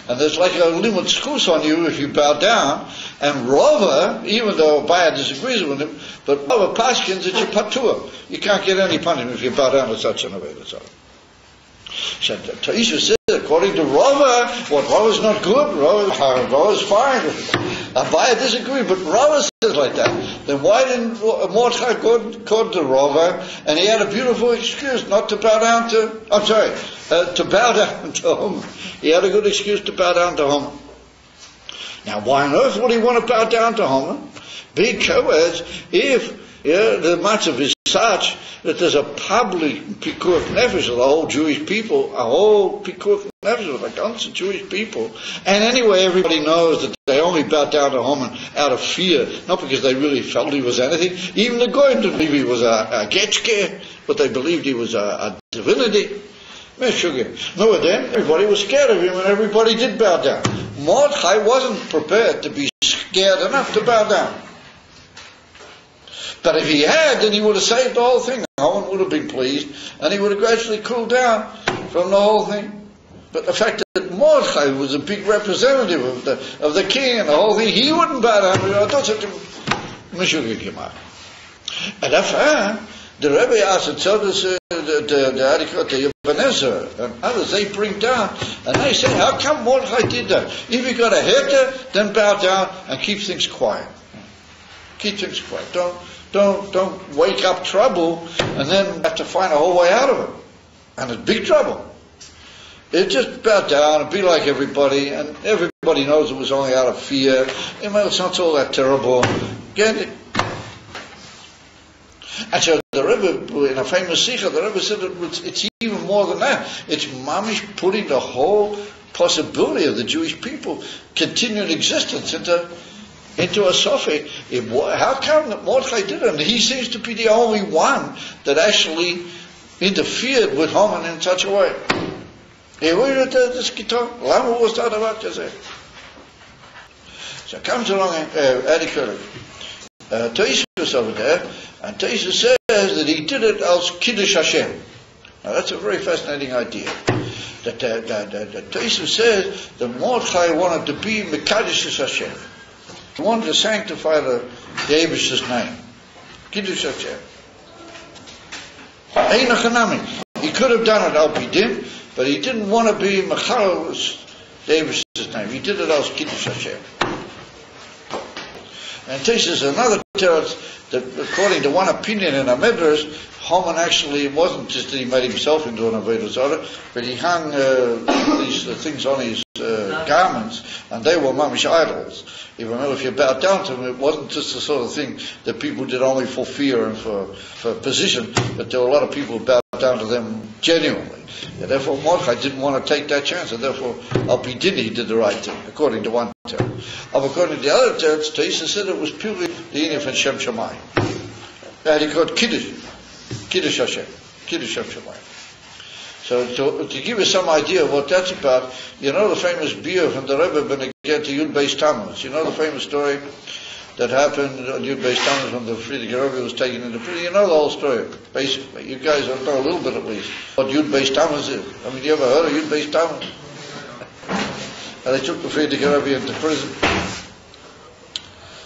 And there's like a limit schus on you if you bow down. And Rava, even though Abaya disagrees with him, but Rava paskins that you patur. You can't get any punishment if you bow down to such an Avodah Zarah. So Taisha says, according to Rava, what Rava's not good, Rava's fine. Abaya disagrees, but Rava says like that. Then why didn't Mordechai go to Rava, and he had a beautiful excuse not to bow down to, to bow down to him. He had a good excuse to bow down to him. Now why on earth would he want to bow down to him? Because if the matzav is such that there's a public pikuach nefesh of the whole Jewish people, a whole pikuach nefesh of the constant Jewish people, and anyway everybody knows that they only bowed down to Haman out of fear, not because they really felt he was anything. Even the Goyim didn't believe he was a getchke, but they believed he was a divinity. No, then everybody was scared of him, and everybody did bow down. Mordechai wasn't prepared to be scared enough to bow down. But if he had, then he would have saved the whole thing. Haman would have been pleased, and he would have gradually cooled down from the whole thing. But the fact that Mordechai was a big representative of the king and the whole thing, he wouldn't bow down. And after the Rebbe asked the Ebenezer and others, they bring down, and they say, how come Mordechai did that? If he got a heter, then bow down and keep things quiet. Keep things quiet. Don't wake up trouble and then have to find a whole way out of it. And it's big trouble. It just bow down and be like everybody, and everybody knows it was only out of fear. It's not all that terrible. Get it? And so the Rebbe, in a famous sikha, the Rebbe said it's even more than that. It's mamish putting the whole possibility of the Jewish people continued existence into a sophic. How come that Mordechai did it? And he seems to be the only one that actually interfered with Haman in such a way. So comes along Tosfos over there, and Tosfos says that he did it as Kiddush Hashem. Now that's a very fascinating idea. That Tosfos says that Mordechai wanted to be Mekadosh Hashem. He wanted to sanctify the Eibishter's name. Kiddush Hashem. He could have done it al Pidin, but he didn't want to be Mechal, the Eibishter's name. He did it as Kiddush Hashem. And this is another teretz that, according to one opinion in a Midrash, Haman actually wasn't just that he made himself into an Avodah Zarah, but he hung these things on his garments, and they were mamish idols. You remember, if you bowed down to them, it wasn't just the sort of thing that people did only for fear and for position, but there were a lot of people who bowed down to them genuinely. And therefore Mordechai didn't want to take that chance, and therefore Al Pidin he did the right thing, according to one teretz. According to the other teretz, Tosfos said it was purely the Inif and Shem Shamayim. And he called Kiddush Hashem, Kiddush Shem Shamayim. So to give you some idea of what that's about, you know the famous beer from the Rebbe when they get to Yud Beis Tammuz. You know the famous story that happened on Yud Beis Tammuz when the Friedrich Rebbe was taken into prison. You know the whole story, basically. You guys know a little bit at least what Yud Beis Tammuz is. I mean, you ever heard of Yud Beis Tammuz? And they took the Friedrich Rebbe into prison.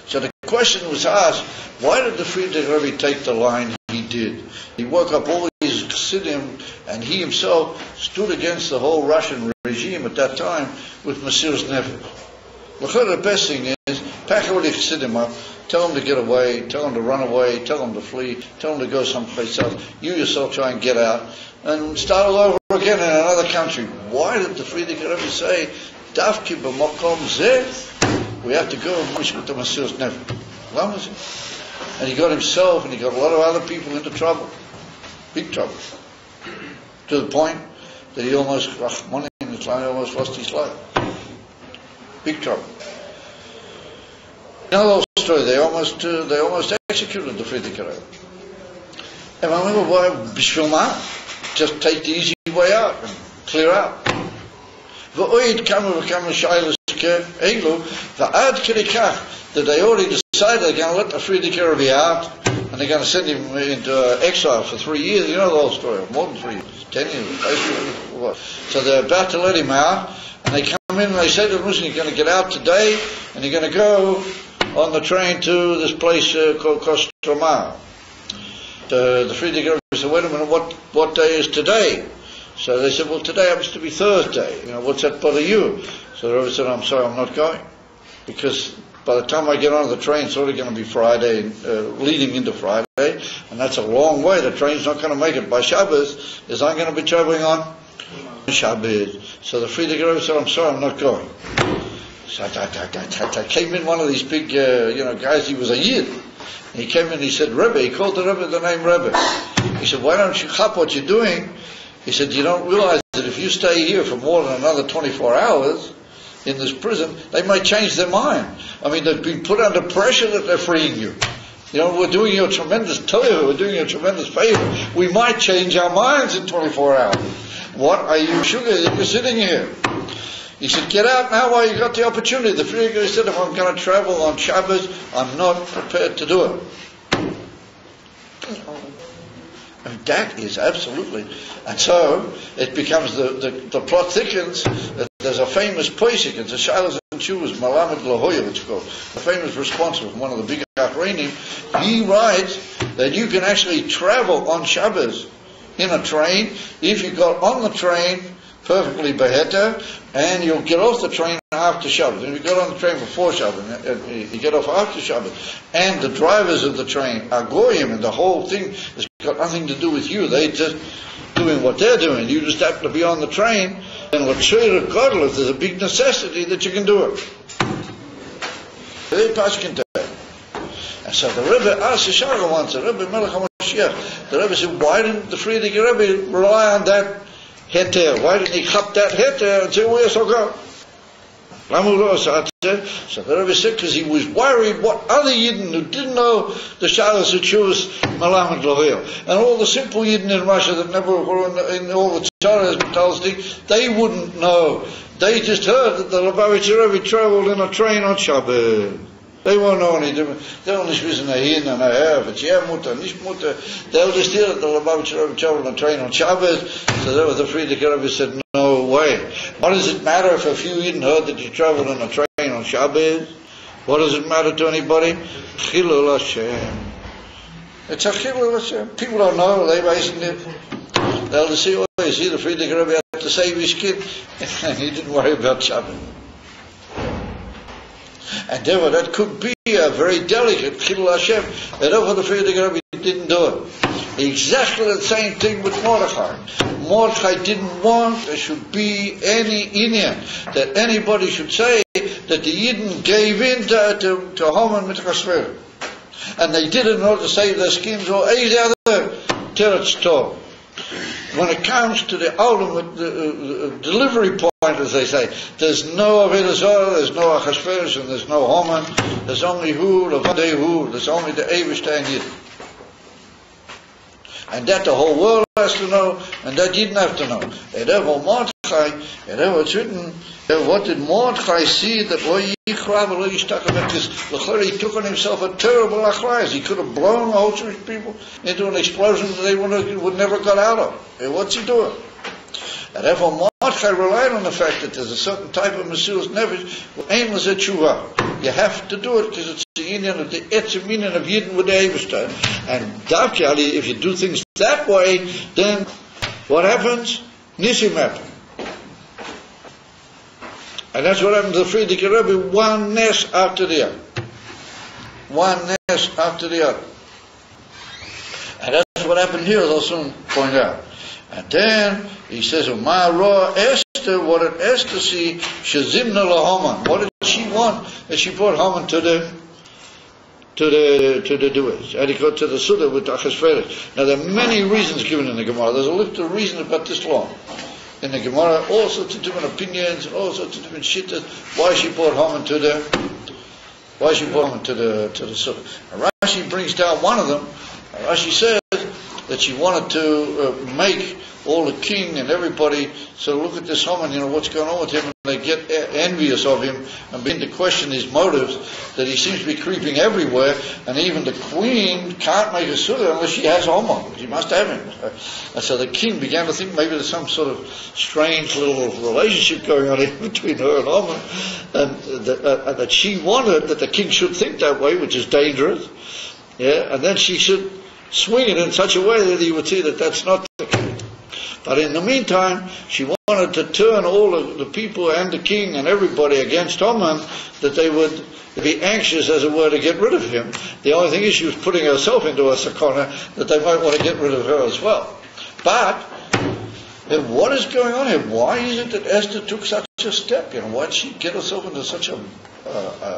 So the question was asked, why did the Friedrich Rebbe take the line he did? He woke up all these Chassidim, and he himself stood against the whole Russian regime at that time with Mesiras Nefesh. The best thing is, pack all the Chassidim up, tell them to get away, tell them to run away, tell them to flee, tell them to go someplace else. You yourself try and get out, and start all over again in another country. Why did the Friedrich Rebbe say, Dafki b'makom zeh, we have to go and wish with the Mesiras Nefesh? Why was it? And he got himself and he got a lot of other people into trouble. Big trouble. To the point that he almost lost his life. Big trouble. You know the whole story, they almost executed the Friedrich Rebbe. And I remember why, Bishvil, just take the easy way out and clear out. That they already decided they're going to let the Friedrich Rebbe out and they're going to send him into exile for 3 years. You know the whole story, more than 3 years, 10 years, 8 years. So they're about to let him out, and they come in and they say to him, listen, you're going to get out today and you're going to go on the train to this place called Kostroma. The Friedrich Rebbe said, wait a minute, what day is today? So they said, well, today happens to be Thursday. You know, what's that bother you? So the Rebbe said, I'm sorry, I'm not going. Because by the time I get on the train, it's already going to be Friday, leading into Friday, and that's a long way. The train's not going to make it by Shabbos, as I'm going to be traveling on Shabbos. So the Friedrich Rebbe said, I'm sorry, I'm not going. So I came in, one of these big, guys, he was a Yid. And he came in, he said, Rebbe, he called the Rebbe the name Rebbe. He said, why don't you chop what you're doing? He said, you don't realize that if you stay here for more than another 24 hours in this prison, they might change their mind. I mean, they've been put under pressure that they're freeing you. You know, we're doing you a tremendous favor. We might change our minds in 24 hours. What are you sugar that you're sitting here? He said, get out now while you got the opportunity. The Friedrich Rebbe said, if I'm going to travel on Shabbos, I'm not prepared to do it. And that is absolutely, and so it becomes the plot thickens. That there's a famous posik, it's a Shilas and Shuvas, Malamed Lahoyer, it's called, a famous response from one of the big Achreinim. He writes that you can actually travel on Shabbos in a train if you got on the train perfectly beheta, and you'll get off the train after Shabbos. And if you got on the train before Shabbos, you get off after Shabbos, and the drivers of the train are goyim, and the whole thing has got nothing to do with you. They're just doing what they're doing. You just happen to be on the train, and if there's a big necessity that you can do it. Very pashkin. And so the Rebbe asked the Shara once, the Rebbe Melech HaMashiach, the Rebbe said, why didn't the Friedrich Rebbe rely on that heter? Why didn't he chop that heter and say, where's our go? So the Rebbe said, because he was worried what other Yidden who didn't know the Shalos and Shuvas Malamed Lahoyer, and all the simple Yidden in Russia that never were in all the Tzaras and things, they wouldn't know. They just heard that the Lubavitcher Rebbe traveled in a train on Shabbos. They won't know any different. They don't just wissen hin and a half. It's mutter, nicht mutter. They'll just hear that the Lubavitcher Rebbe traveled on a train on Shabbos. So that was the Friedrich Rebbe said, no way. What does it matter if a few Yidden heard that you traveled on a train on Shabbos? What does it matter to anybody? Chilul Hashem. It's a Chilul Hashem. People don't know. They basically, they'll just say, oh, you see, the Friedrich Rebbe had to save his kid. And he didn't worry about Shabbos. And therefore that could be a very delicate Chilul Hashem. And therefore the Friedrich Rebbe didn't do it. Exactly the same thing with Mordechai. Mordechai didn't want there should be any Inyan, that anybody should say that the Yidden gave in to Haman Mitzvah. And they did it in order to save their schemes or any other teretz tov. When it comes to the ultimate delivery point, as they say, there's no Avodah Zarah, there's no Achashverosh, and there's no Haman. There's only Hu, Levadei Hu. There's only the Eivish and Yidden. and that the whole world has to know, and that you didn't have to know. And therefore Mordechai, and therefore it's written, what did Mordechai see that he took on himself a terrible achrayas. He could have blown the whole Jewish people into an explosion that they would never got out of. And what's he doing? And therefore Mordechai relied on the fact that there's a certain type of Mesilas Nefesh, aimless at tshuva. You have to do it because it's the union of the etzem union of Yidden with the Eibishter. And Davkali, if you do things that way, then what happens? Nisim happen. And that's what happened to the Frierdiker Rebbe, one nest after the other. One nest after the other. And that's what happened here, as I'll soon point out. And then he says, Ma Ra Esther, what did Esther see? Shazimna la Haman. What did she want? That she brought Haman to the doers. And he got to the Suda with Achashverosh. Now there are many reasons given in the Gemara. There's a list of reasons about this long. In the Gemara, all sorts of different opinions, all sorts of different shittas, why she brought Haman to the Suda. And Rashi brings down one of them. Rashi says that she wanted to make all the king and everybody, so look at this Haman, what's going on with him, and they get envious of him and begin to question his motives, that he seems to be creeping everywhere, and even the queen can't make a Suda unless she has Haman. She must have him. And so the king began to think maybe there's some sort of strange little relationship going on between her and Haman, and that she wanted that the king should think that way, which is dangerous, and then she should swing it in such a way that he would see that that's not the case. But in the meantime, she wanted to turn all of the people and the king and everybody against Haman, that they would be anxious, as it were, to get rid of him. The only thing is she was putting herself into a sakana that they might want to get rid of her as well. But what is going on here? Why is it that Esther took such a step? Why did she get herself into such a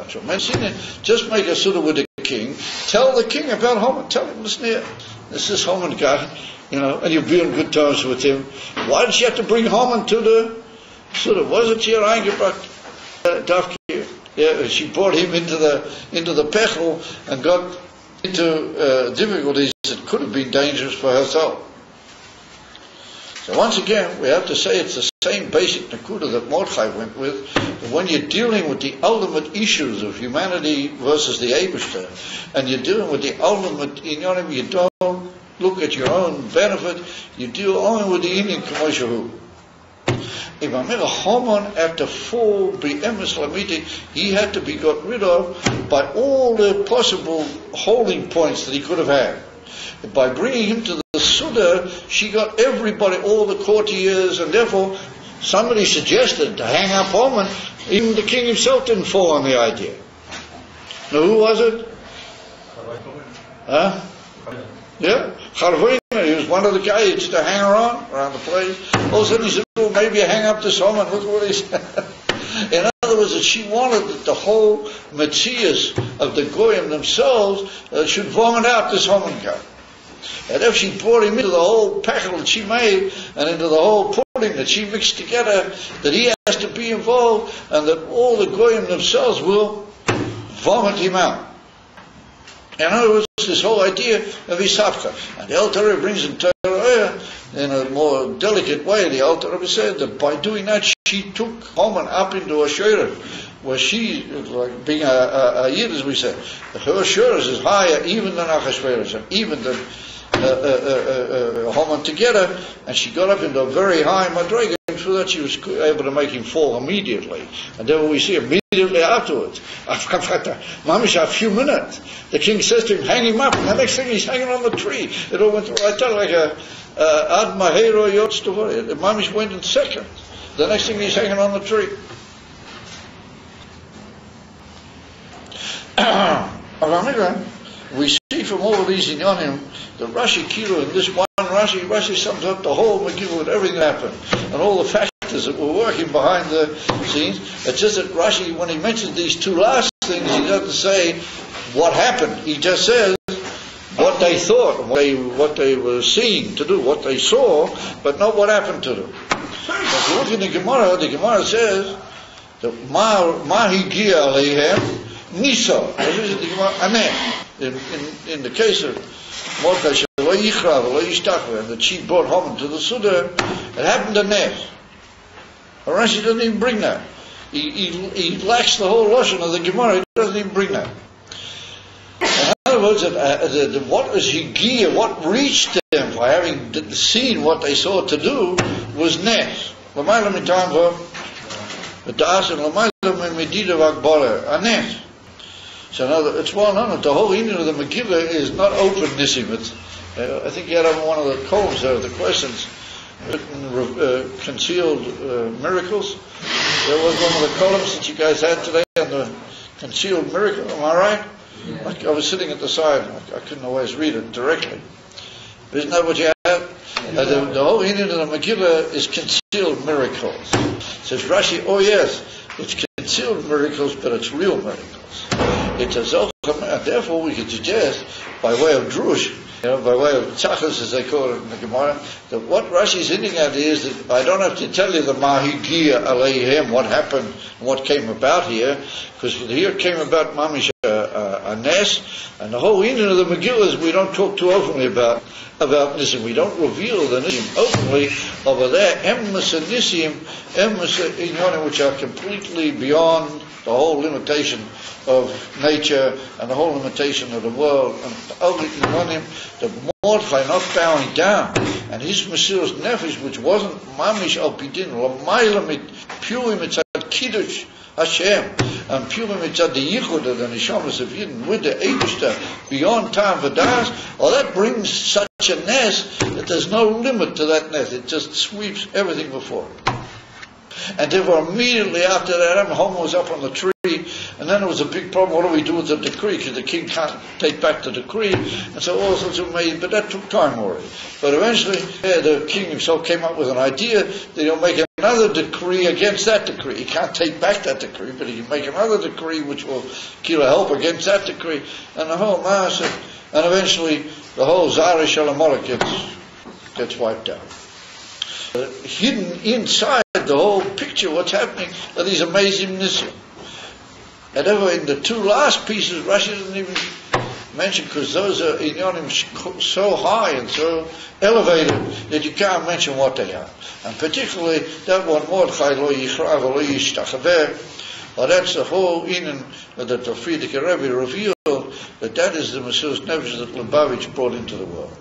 tremendous thing? Just make a suda with the king. Tell the king about Haman. Tell him, listen here, this is Haman guy, and you'll be on good terms with him. Why did she have to bring Haman to the suda? Wasn't she reingebracht? She brought him into the pechel and got into difficulties that could have been dangerous for herself. So once again, we have to say it's the same basic nakuda that Mordechai went with. That when you're dealing with the ultimate issues of humanity versus the Eibishter, and you're dealing with the ultimate inyanim, you don't look at your own benefit, you deal only with the Indian Kamoshahu. If I remember, Haman at the full B'emes Lamiti, he had to be got rid of by all the possible holding points that he could have had. By bringing him to the Suda, she got everybody, all the courtiers, and therefore somebody suggested to hang up Haman. Even the king himself didn't fall on the idea. Now who was it? Yeah, Charvina. He was one of the guys to hang around the place. All of a sudden he said, "Oh, maybe I hang up this Haman." Look what he said. In other words, that she wanted that the whole Metzias of the Goyim themselves should vomit out this Haman guy. And if she brought him into the whole pechel that she made, and into the whole pudding that she mixed together, that he has to be involved, and that all the Goyim themselves will vomit him out. In other words, this whole idea of Isavka. And the Alter Rebbe brings in Torah in a more delicate way. The Alter Rebbe said that by doing that, she took Haman up into a shayra, where she, like being a Yid, as we said, her shayra is higher even than Achashverosh, and even than Haman together, and she got up into a very high madrega, and through that she was able to make him fall immediately. And then we see immediately afterwards, mamish, a few minutes, the king says to him, hang him up, and the next thing he's hanging on the tree. It all went right down like a ad mahero yot story. The mamish went in seconds. The next thing he's hanging on the tree. We see from all of these inyanim, the Rashi Kilo in this one Rashi sums up the whole Megillah with everything that happened, and all the factors that were working behind the scenes. It's just that Rashi, when he mentions these two last things, he doesn't say what happened. He just says what they thought, what they were seeing to do, what they saw, but not what happened to them. If you look in the Gemara says that Mahi Gia Alehem Nisa. In the case of Mordechai, lo yichra v'lo yishtachve, and that she brought home to the Suda, it happened a nes. Rashi doesn't even bring that. He lacks the whole Lashon of the Gemara. He doesn't even bring that. In other words, what was Higia, what reached them by having seen what they saw to do was nes. L'mayla mitam v'da'as and l'mayla medida v'akbala, a nes. So now it's well known that the whole Indian of the Megillah is not open nisim. I think you had on one of the columns there, the questions, written concealed miracles. There was one of the columns that you guys had today on the concealed miracle. Am I right? Yeah. I was sitting at the side. I couldn't always read it directly. Isn't that what you had? Yeah. The whole Indian of the Megillah is concealed miracles. Says Rashi, oh yes, it's concealed miracles, but it's real miracles. It's a zochem, and therefore we could suggest, by way of drush, by way of tzachas, as they call it in the Gemara, that what Rashi is hinting at is that I don't have to tell you the mahigia aleihem, what happened and what came about here, because here came about mamish a nes, and the whole Indian of the Megillah is we don't talk too openly about nisim. We don't reveal the nisim openly. Over there, emmas and nisim, emmas inyonim, which are completely beyond the whole limitation of nature and the whole limitation of the world, and only inyonim, the Mordechai not bowing down, and his Mesiras Nefesh, which wasn't mamish al pidin, l'mayla mit pure mitzad kiddush Hashem, and pure mitzad the yichud of the neshamas of Yidden with the Eibishter beyond time v'das, well, that brings such a nes that there's no limit to that nes. It just sweeps everything before it. And therefore immediately after that, Homer was up on the tree, and then there was a big problem. What do we do with the decree? Because the king can't take back the decree, and so all sorts of made. But that took time already. But eventually, the king himself came up with an idea that he'll make another decree against that decree. He can't take back that decree, but he can make another decree which will kill a help against that decree, and the whole mass, and eventually the whole Zara Shalamolik gets wiped out. Hidden inside the whole picture, what's happening are these amazing nisim. And ever in the two last pieces, Rashi doesn't even mention, because those are inyonim so high and so elevated that you can't mention what they are. And particularly that one, Mordechai lo yichra v'lo yishtachaveh, well, that's the whole inyan that the Friedrich Rebbe revealed, that is the Mesiras Nefesh that Lubavitch brought into the world.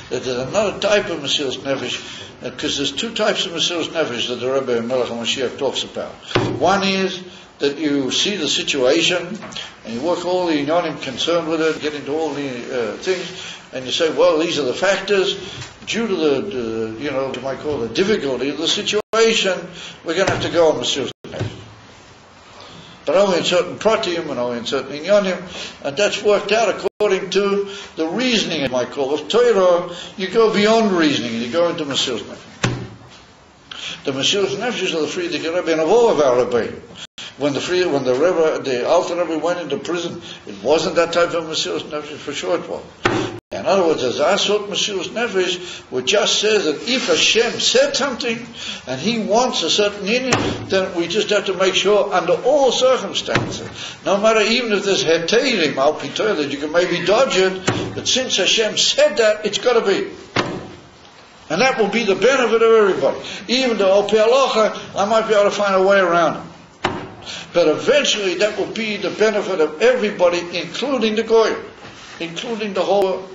That there's another type of Mesiras Nefesh, because there's two types of Mesiras Nefesh that the Rebbe Melech HaMashiach talks about. One is that you see the situation, and you work all the inyanim concerned with it, get into all the things, and you say, well, these are the factors, due to the you might call the difficulty of the situation, we're going to have to go on Mesiras Nefesh. But only in certain pratim and only in certain inyanim, and that's worked out according to the reasoning, you might call it. Torah, you go beyond reasoning, and you go into Mesiras Nefesh. The Mesiras Nefesh of the Friedrich Rebbe and of all of our Rebbe. When the Alter Rebbe went into prison, it wasn't that type of Mesiras Nefesh, for sure it was. In other words, as Asot Mesiras Nefesh, which just says that if Hashem said something, and He wants a certain inyan, then we just have to make sure, under all circumstances, no matter even if there's heteirim, al pitoy, that you can maybe dodge it, but since Hashem said that, it's got to be. And that will be the benefit of everybody. Even though, al pi halacha, I might be able to find a way around it. But eventually that will be the benefit of everybody, including the Goyim, including the whole world.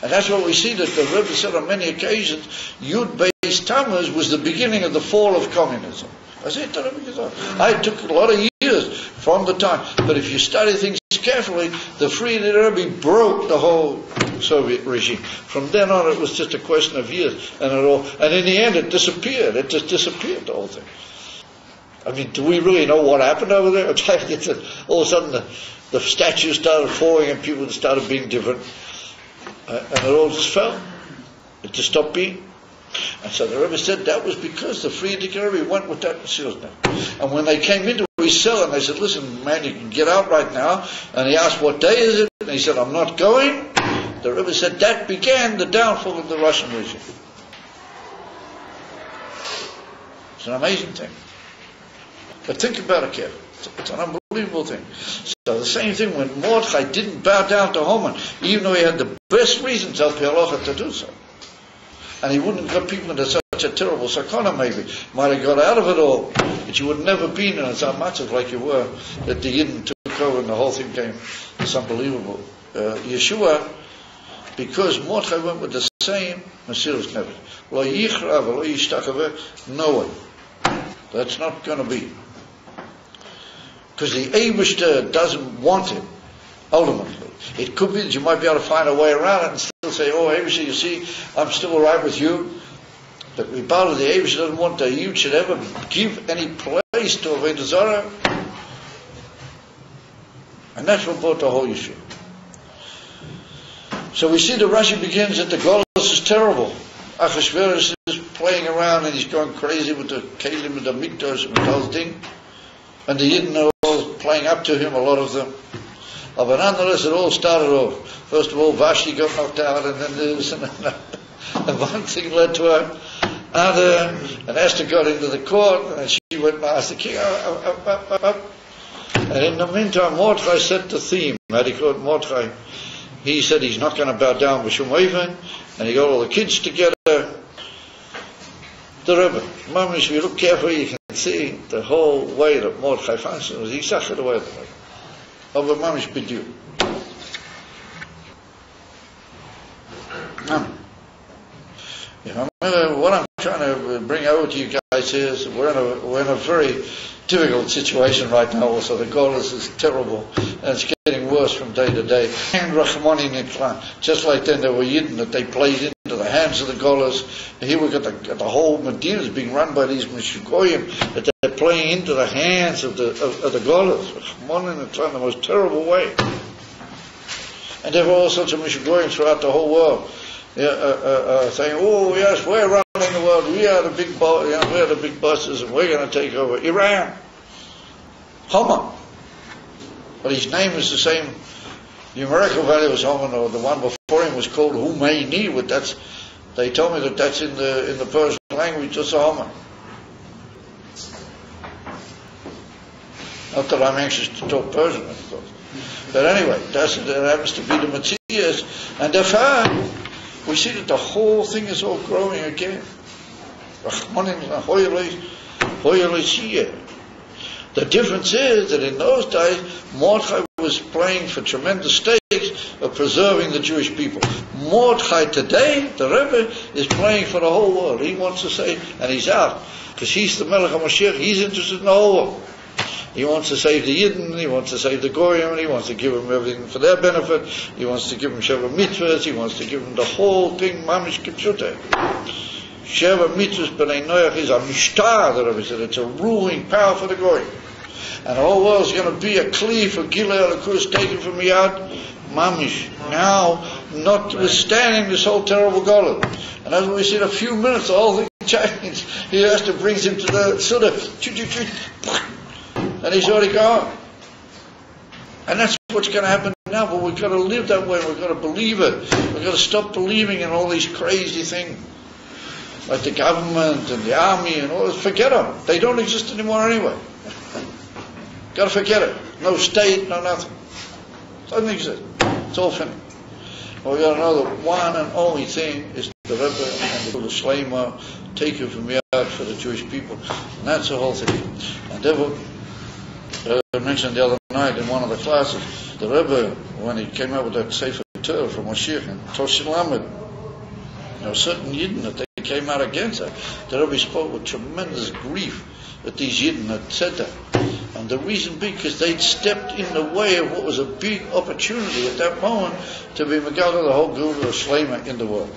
And that's what we see that the Rebbe said on many occasions, Yud Beis Tammuz was the beginning of the fall of communism. I said to Rebbe, I took a lot of years from the time, but if you study things carefully, the Friedrich Rebbe broke the whole Soviet regime. From then on it was just a question of years, and in the end it disappeared. It just disappeared, the whole thing. I mean, do we really know what happened over there? All of a sudden the statues started falling and people started being different. And it all just fell. It just stopped being. And so the Rebbe said that was because the Friedrich Rebbe went with that Mesiras Nefesh. And when they came into his cell and they said, listen, man, you can get out right now. And he asked, what day is it? And he said, I'm not going. The Rebbe said that began the downfall of the Russian regime. It's an amazing thing. But think about it carefully. It's an unbelievable unbelievable thing. So the same thing when Mordechai didn't bow down to Haman, even though he had the best reasons of Halacha to do so. And he wouldn't have got people into such a terrible sakana maybe. Might have got out of it all, but you would never been in a Zamatzah like you were, that the Yidden took over and the whole thing came. It's unbelievable. Yeshua, because Mordechai went with the same Mesiras Nefesh. Lo yichra v'lo yishtachave, no one. That's not going to be. Because the Eibishter doesn't want it, ultimately. It could be that you might be able to find a way around it and still say, oh, Eibishter, you see, I'm still alright with you. But the Eibishter doesn't want that you should ever give any place to Avodah Zarah. And that's what brought the whole issue. So we see the Rashi begins that the Golus is terrible. Achashverosh is playing around and he's going crazy with the Kalim and the Mikdash and the whole thing. And the Yidden are all playing up to him, a lot of them. But nonetheless, it all started off. First of all, Vashti got knocked out, and then this, and one thing led to another. And Esther got into the court, and she went and asked the king, up. And in the meantime, Mordechai set the theme. How do you call it, Mordechai? He said he's not going to bow down with Shumaven, and he got all the kids together. The Rebbe, Mom, if you look carefully, you can see the whole way that Mordechai functioned was exactly the way that Rebbe. Oh, but Mom is B'diuk. What I'm trying to bring out to you guys is we're in a very difficult situation right now. Also, the Golus is terrible, and it's getting worse from day to day. And Rachmani Niklan, just like then there were Yidden that they played into the hands of the Golus. And here we got the whole Medina is being run by these Meshugoyim that they're playing into the hands of the Golus. Rachmani Niklan, the most terrible way. And there were all sorts of Meshugoyim throughout the whole world. Saying, oh yes, we're running the world, we are the big boss, we are the big bosses, and we're going to take over Iran. Haman. But his name is the same numerical value as Haman, or the one before him was called Humayni, but they told me that's in the Persian language, just Haman. Not that I'm anxious to talk Persian, of course. But anyway, that happens to be the Matthias, and therefore we see that the whole thing is all growing again. The difference is that in those days, Mordechai was playing for tremendous stakes of preserving the Jewish people. Mordechai today, the Rebbe, is playing for the whole world. He wants to say, and he's out, because he's the Melech HaMashiach, he's interested in the whole world. He wants to save the Yidden, he wants to save the Goyim, he wants to give them everything for their benefit, he wants to give them Sheva Mitzvahs, he wants to give them the whole thing, Mamish Kipshuteh. Sheva Mitzvahs B'nai Noach is a Mishtar, the Rebbe said, it's a ruling power for the Goyim. And the whole world is going to be a Kli for Gilei Alakus taken from Yad Mamish. Now, notwithstanding this whole terrible Golem. And as we see in a few minutes, the whole thing changes. He has to bring him to the Suda. And he's already gone. And that's what's going to happen now, but we've got to live that way, we've got to believe it. We've got to stop believing in all these crazy things. Like the government and the army and all this. Forget them. They don't exist anymore anyway. Got to forget it. No state, no nothing. Doesn't exist. It's all finished. Well, we've got to know that one and only thing is the Rebbe and the Shlema taken from Yad for the Jewish people. And that's the whole thing. And therefore, I mentioned the other night in one of the classes, the Rebbe, when he came out with that Sefer Torah from Moshiach and Toshin Lamed, there were certain Yidden that they came out against that. The Rebbe spoke with tremendous grief that these Yidden had said that. And the reason being, because they'd stepped in the way of what was a big opportunity at that moment to be Megadah, the whole Gula of Shlema in the world.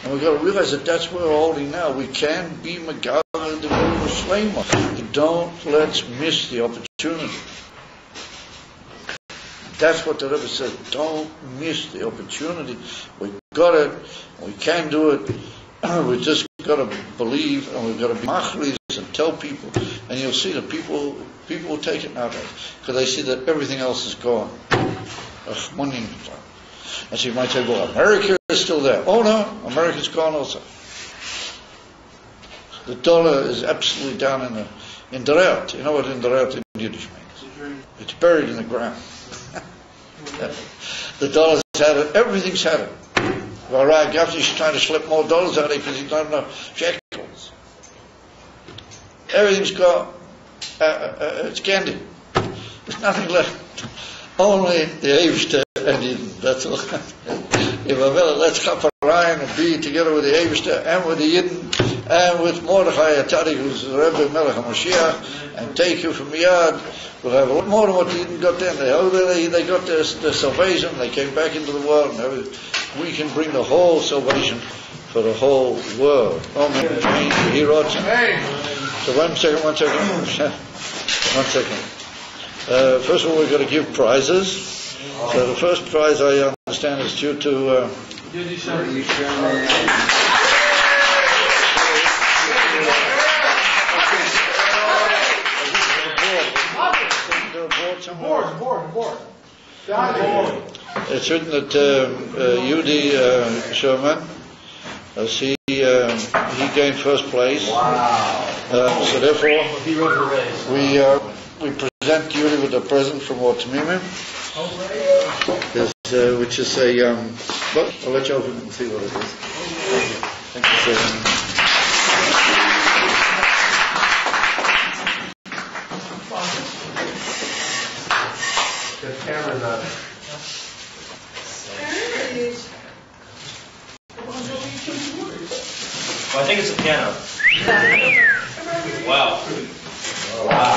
And we've got to realize that that's where we're holding now. We can be Megadah in the Gula of Shlema. Don't let's miss the opportunity. That's what the Rebbe said. Don't miss the opportunity. We got it. We can do it. We just got to believe, and we've got to be machlis and tell people, and you'll see that people will take it nowadays because they see that everything else is gone. And so you might say, well, America is still there. Oh no, America's gone also. The dollar is absolutely down In Derert. You know what in Derert in Yiddish means? It's buried in the ground. The dollars had it, everything's had it. Well, right, Gavni's trying to slip more dollars out of it because he's not enough shekels. Everything's got, it's candy. There's nothing left. Only the Eivishter and Eden, that's all. If I will, let's Chaparayim and be together with the Eivishter and with the Eden and with Mordechai Atari, who's the Rebbe Melech HaMashiach, and take you from Yad. We'll have a lot more than what the Eden got then. They got their salvation, they came back into the world, and everything. We can bring the whole salvation for the whole world. Amen. He wrote. So one second. First of all, we've got to give prizes. So the first prize, I understand, is due to... Board. It's written that Yudi Sherman, he gained first place. Wow. So therefore, we present Yudi with a present from Otzmimim, which is a. Well, I'll let you open and see what it is. Thank you. The camera's on. Well, I think it's a piano. Wow. Wow.